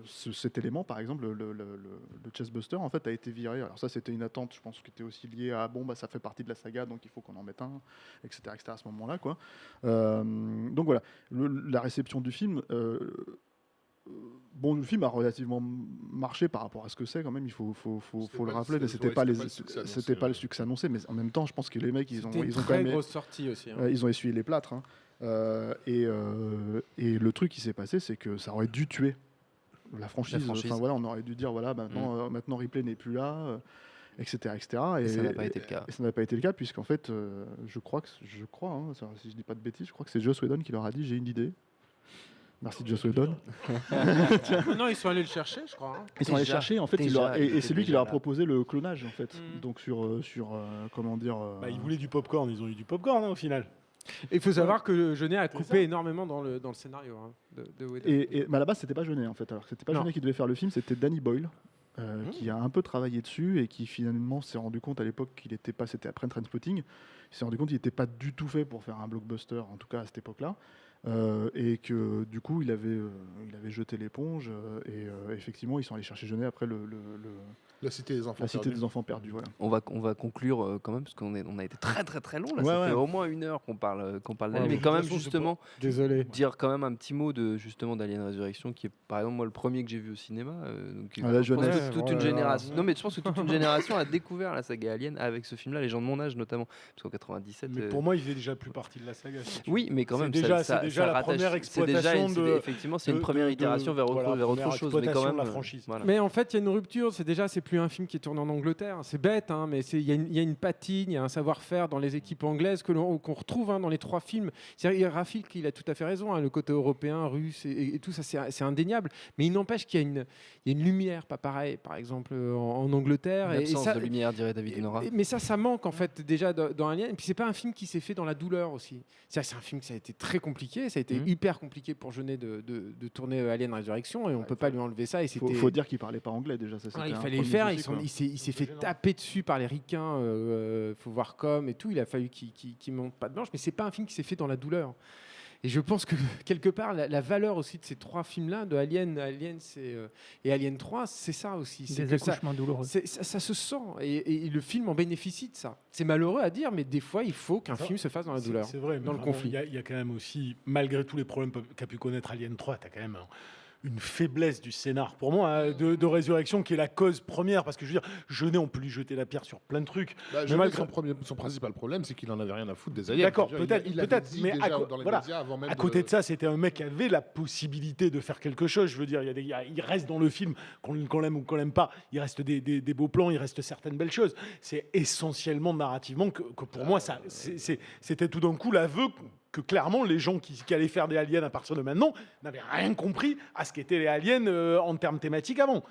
cet élément, par exemple, le Chestbuster, en fait, a été viré. Alors ça, c'était une attente, je pense, qui était aussi liée à ça fait partie de la saga, donc il faut qu'on en mette un, etc., à ce moment-là, quoi. Donc voilà, la réception du film. Le film a relativement marché par rapport à ce que c'est quand même. Il faut le rappeler, mais c'était pas le succès annoncé. Mais en même temps, je pense que les mecs, ils ont quand même grosse sortie aussi. Ils ont essuyé les plâtres. Et le truc qui s'est passé, c'est que ça aurait dû tuer la franchise. Enfin voilà, on aurait dû dire maintenant Ripley n'est plus là, etc., etc. Et ça n'a pas été le cas. Et ça n'a pas été le cas puisqu'en fait, je crois, si je dis pas de bêtises, je crois que c'est Joss Whedon qui leur a dit j'ai une idée. Merci Joss Whedon. Non, ils sont allés le chercher, je crois. Ils sont allés le chercher, en fait, et c'est lui qui leur a proposé le clonage, en fait. Donc sur comment dire. Ils voulaient du popcorn, ils ont eu du popcorn au final. Il faut savoir que Jeunet a coupé énormément dans le scénario de Whedon. Et à la base, c'était pas Jeunet, en fait. Alors c'était pas Jeunet qui devait faire le film, c'était Danny Boyle. Qui a un peu travaillé dessus et qui finalement s'est rendu compte à l'époque qu'il n'était pas, c'était après Trainspotting, il s'est rendu compte qu'il n'était pas du tout fait pour faire un blockbuster, en tout cas à cette époque-là. Et que du coup il avait jeté l'éponge et effectivement ils sont allés chercher Jeunet après la Cité des Enfants Perdus. Voilà. On va conclure quand même parce qu'on a été très très très long là. Ça fait au moins 1 heure qu'on parle d'Alien, mais quand même justement dire quand même un petit mot d'Alien Résurrection qui est par exemple moi le premier que j'ai vu au cinéma. La jeunesse. Toute une génération. Non mais je pense que toute une génération a découvert la saga Alien avec ce film-là, les gens de mon âge notamment, parce qu'en 97. Mais pour moi il faisait déjà plus partie de la saga. Oui, mais quand même c'est déjà la première exploitation effectivement c'est une première itération vers autre chose, mais quand même la franchise. Mais en fait il y a une rupture, c'est plus un film qui est tourné en Angleterre, c'est bête mais il y a une patine, il y a un savoir-faire dans les équipes anglaises qu'on retrouve dans les 3 films. Rafik il a tout à fait raison, le côté européen, russe et tout ça c'est indéniable, mais il n'empêche qu'il y a une lumière pas pareil par exemple en Angleterre, l'absence de lumière dirait David Nora. Mais ça manque en fait déjà dans Alien, et puis c'est pas un film qui s'est fait dans la douleur aussi. C'est un film qui ça a été très compliqué, ça a été hyper compliqué pour Jeunet de tourner Alien Résurrection, et on peut pas lui enlever ça. Faut dire qu'il parlait pas anglais déjà. Il fallait le faire. Il s'est fait taper dessus par les ricains. Faut voir comme et tout. Il a fallu qu'il monte pas de blanche, mais c'est pas un film qui s'est fait dans la douleur. Et je pense que quelque part, la valeur aussi de ces 3 films-là, de Alien et Alien 3, c'est ça aussi. C'est Des que ça, accouchements douloureux. ça se sent. Et le film en bénéficie de ça. C'est malheureux à dire, mais des fois, il faut qu'un film se fasse dans la douleur, C'est vrai, dans le vraiment, conflit. Il y a quand même aussi, malgré tous les problèmes qu'a pu connaître Alien 3, tu as quand même une faiblesse du scénar, pour moi, de Résurrection, qui est la cause première, parce que je veux dire, Jeunet, on peut lui jeter la pierre sur plein de trucs. Bah, mais malgré... son principal problème, c'est qu'il en avait rien à foutre des aliens. D'accord, Je veux dire, il peut-être, dit mais déjà à, dans les voilà, médias avant même à côté de ça, c'était un mec qui avait la possibilité de faire quelque chose. Je veux dire, il reste dans le film, qu'on l'aime ou qu'on l'aime pas, il reste des beaux plans, il reste certaines belles choses. C'est essentiellement narrativement que pour moi, c'était tout d'un coup l'aveu que clairement les gens qui allaient faire des aliens à partir de maintenant n'avaient rien compris à ce qu'étaient les aliens en termes thématiques avant.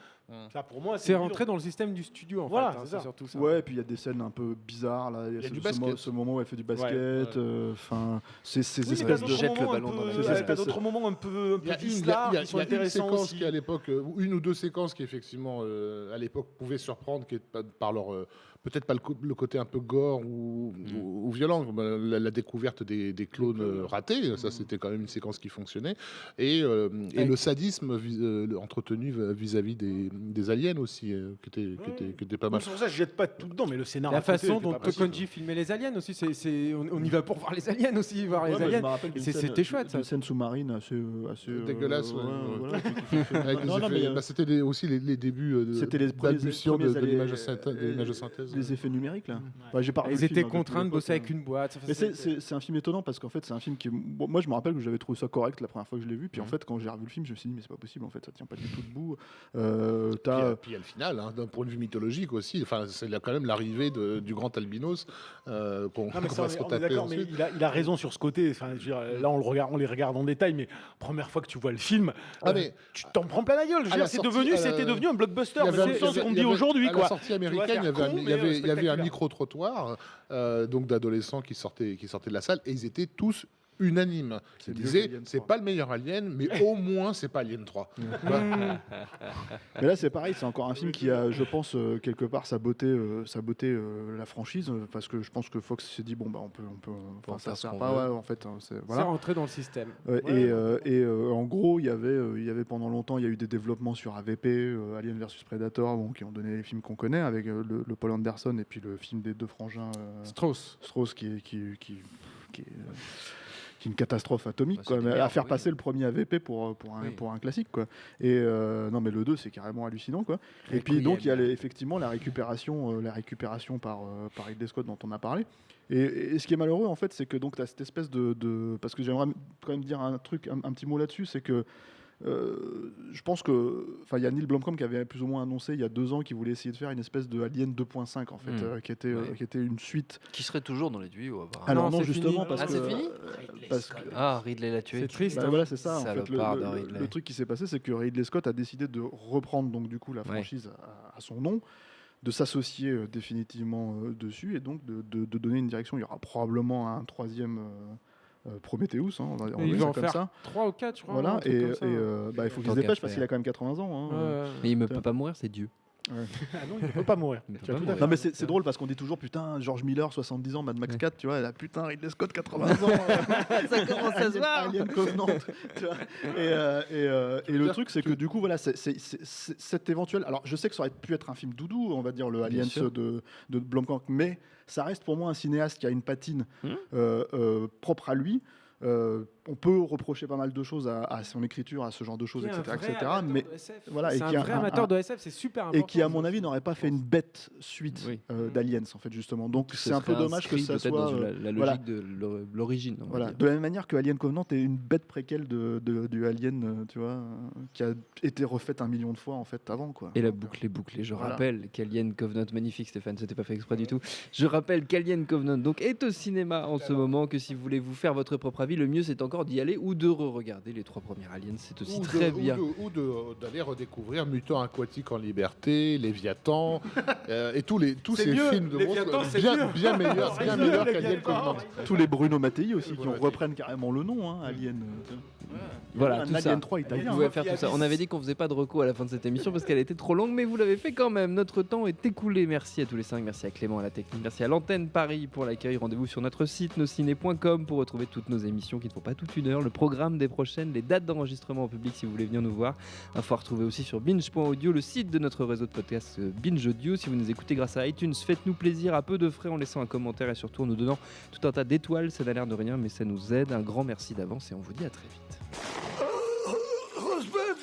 Ça, pour moi, C'est rentré dans le système du studio, en Voilà, fait. c'est ça. Surtout ça. Ouais, et puis il y a des scènes un peu bizarres là. Il y a du basket. ce moment où elle fait du basket. Enfin, ces Oui, mais espèces t'as de d'autres moments un peu- t'as d'autres moments un peu vislards qui sont il y a une intéressants séquence aussi. qui à l'époque, une ou deux séquences qui effectivement à l'époque pouvaient surprendre, qui est par leur peut-être pas le côté un peu gore ou violent, la découverte des clones ratés, ça c'était quand même une séquence qui fonctionnait, et le sadisme entretenu vis-à-vis des aliens aussi, qui était pas mal. Sur ça, je jette pas tout dedans, mais le scénario. La façon dont Koji filmait les aliens aussi, on y va pour voir les aliens aussi, voir les aliens. C'était chouette, ça. Une scène sous-marine assez dégueulasse. voilà, Avec non, les mais, c'était aussi les débuts c'était les d'addition premiers de l'image de synthèse. les effets numériques là. Ouais, j'ai pas revu Ils le étaient film, hein, contraints de depuis bosser l'époque, avec une boîte. Mais c'est un film étonnant parce qu'en fait c'est un film qui bon, moi je me rappelle que j'avais trouvé ça correct la première fois que je l'ai vu, puis en fait quand j'ai revu le film je me suis dit mais c'est pas possible, en fait ça tient pas du tout debout. Puis il y a le final, d'un point de vue mythologique aussi, enfin c'est quand même l'arrivée du grand albinos qu'on va se retaper d'accord, mais ensuite. il a raison sur ce côté. Enfin, je veux dire, là on les regarde en détail, mais première fois que tu vois le film, tu t'en prends plein la gueule. Je veux dire, c'était devenu un blockbuster, mais c'est ce qu'on dit aujourd'hui. À la sortie américaine, il y avait un micro-trottoir donc d'adolescents qui sortaient de la salle, et ils étaient tous unanimes. Ils disaient, c'est pas le meilleur Alien, mais au moins c'est pas Alien 3. Mais là c'est pareil, c'est encore un film qui a, je pense, quelque part saboté la franchise, parce que je pense que Fox s'est dit bon bah on peut ça sert pas, en fait, c'est rentré dans le système. Et en gros il y avait pendant longtemps, il y a eu des développements sur AVP, Alien vs Predator, qui ont donné les films qu'on connaît avec le Paul Anderson et puis le film des deux frangins Strauss qui est une catastrophe atomique, quoi, mais à faire passer le premier AVP pour un classique, quoi. Et non, mais le 2 c'est carrément hallucinant, quoi. Et puis donc il y a effectivement la récupération par Ridley Scott dont on a parlé. Et ce qui est malheureux en fait, c'est que donc tu as cette espèce de parce que j'aimerais quand même dire un petit mot là-dessus, c'est que je pense que, enfin, il y a Neil Blomkamp qui avait plus ou moins annoncé il y a 2 ans qu'il voulait essayer de faire une espèce de Alien 2.5 en fait, qui était une suite. Qui serait toujours dans les tuyaux. Alors non, justement parce que. C'est fini. Ridley l'a tué. C'est triste. Bah, voilà, c'est ça. En fait, de le truc qui s'est passé, c'est que Ridley Scott a décidé de reprendre donc du coup la franchise à son nom, de s'associer définitivement dessus, et donc de donner une direction. Il y aura probablement un 3e. Prometheus, on va il va en comme faire ça. 3 ou 4, je crois. Voilà, et il faut qu'il se dépêche parce qu'il a quand même 80 ans. Mais il ne peut pas mourir, c'est Dieu. Ah non, il ne peut pas mourir. Non, mais c'est drôle parce qu'on dit toujours putain, George Miller 70 ans, Mad Max 4, tu vois, là, putain, Ridley Scott 80 ans. Ça commence à se voir. Alien Covenant, tu vois. Et le truc, c'est que du coup, voilà, c'est cet éventuel. Alors, je sais que ça aurait pu être un film doudou, on va dire le Aliens de Blomkamp, mais ça reste pour moi un cinéaste qui a une patine propre à lui. On peut reprocher pas mal de choses à son écriture, à ce genre de choses, etc. Mais voilà, c'est un vrai amateur de SF, c'est super important. Et qui, à mon avis, n'aurait pas fait une bête suite d'Aliens, en fait, justement. Donc c'est un peu dommage que ça soit dans la logique de l'origine. Voilà, de la même manière que Alien Covenant est une bête préquelle du Alien, tu vois, qui a été refaite 1 million de fois en fait avant, quoi. Et la boucle est bouclée. Je rappelle qu'Alien Covenant, magnifique Stéphane, c'était pas fait exprès du tout. Je rappelle qu'Alien Covenant donc est au cinéma en ce moment, que si vous voulez vous faire votre propre avis, le mieux c'est encore d'y aller ou de re-regarder les 3 premiers Aliens, c'est aussi très bien. Ou d'aller redécouvrir Mutant Aquatique en Liberté, Léviathan, et tous ces films de monstres bien meilleurs qu'Alien Covenant. Tous les Bruno Mattei aussi qui reprennent carrément le nom, Alien. Voilà, tout ça. Alien 3 italien. Vous pouvez faire tout ça. On avait dit qu'on faisait pas de reco à la fin de cette émission parce qu'elle était trop longue, mais vous l'avez fait quand même. Notre temps est écoulé. Merci à tous les 5. Merci à Clément à la technique. Merci à l'antenne Paris pour l'accueil. Rendez-vous sur notre site nosciné.com pour retrouver toutes nos émissions qui ne font pas toute une heure, le programme des prochaines, les dates d'enregistrement en public si vous voulez venir nous voir. Info à retrouver aussi sur binge.audio, le site de notre réseau de podcast Binge Audio. Si vous nous écoutez grâce à iTunes, faites-nous plaisir à peu de frais en laissant un commentaire et surtout en nous donnant tout un tas d'étoiles. Ça n'a l'air de rien, mais ça nous aide. Un grand merci d'avance et on vous dit à très vite. Rosebud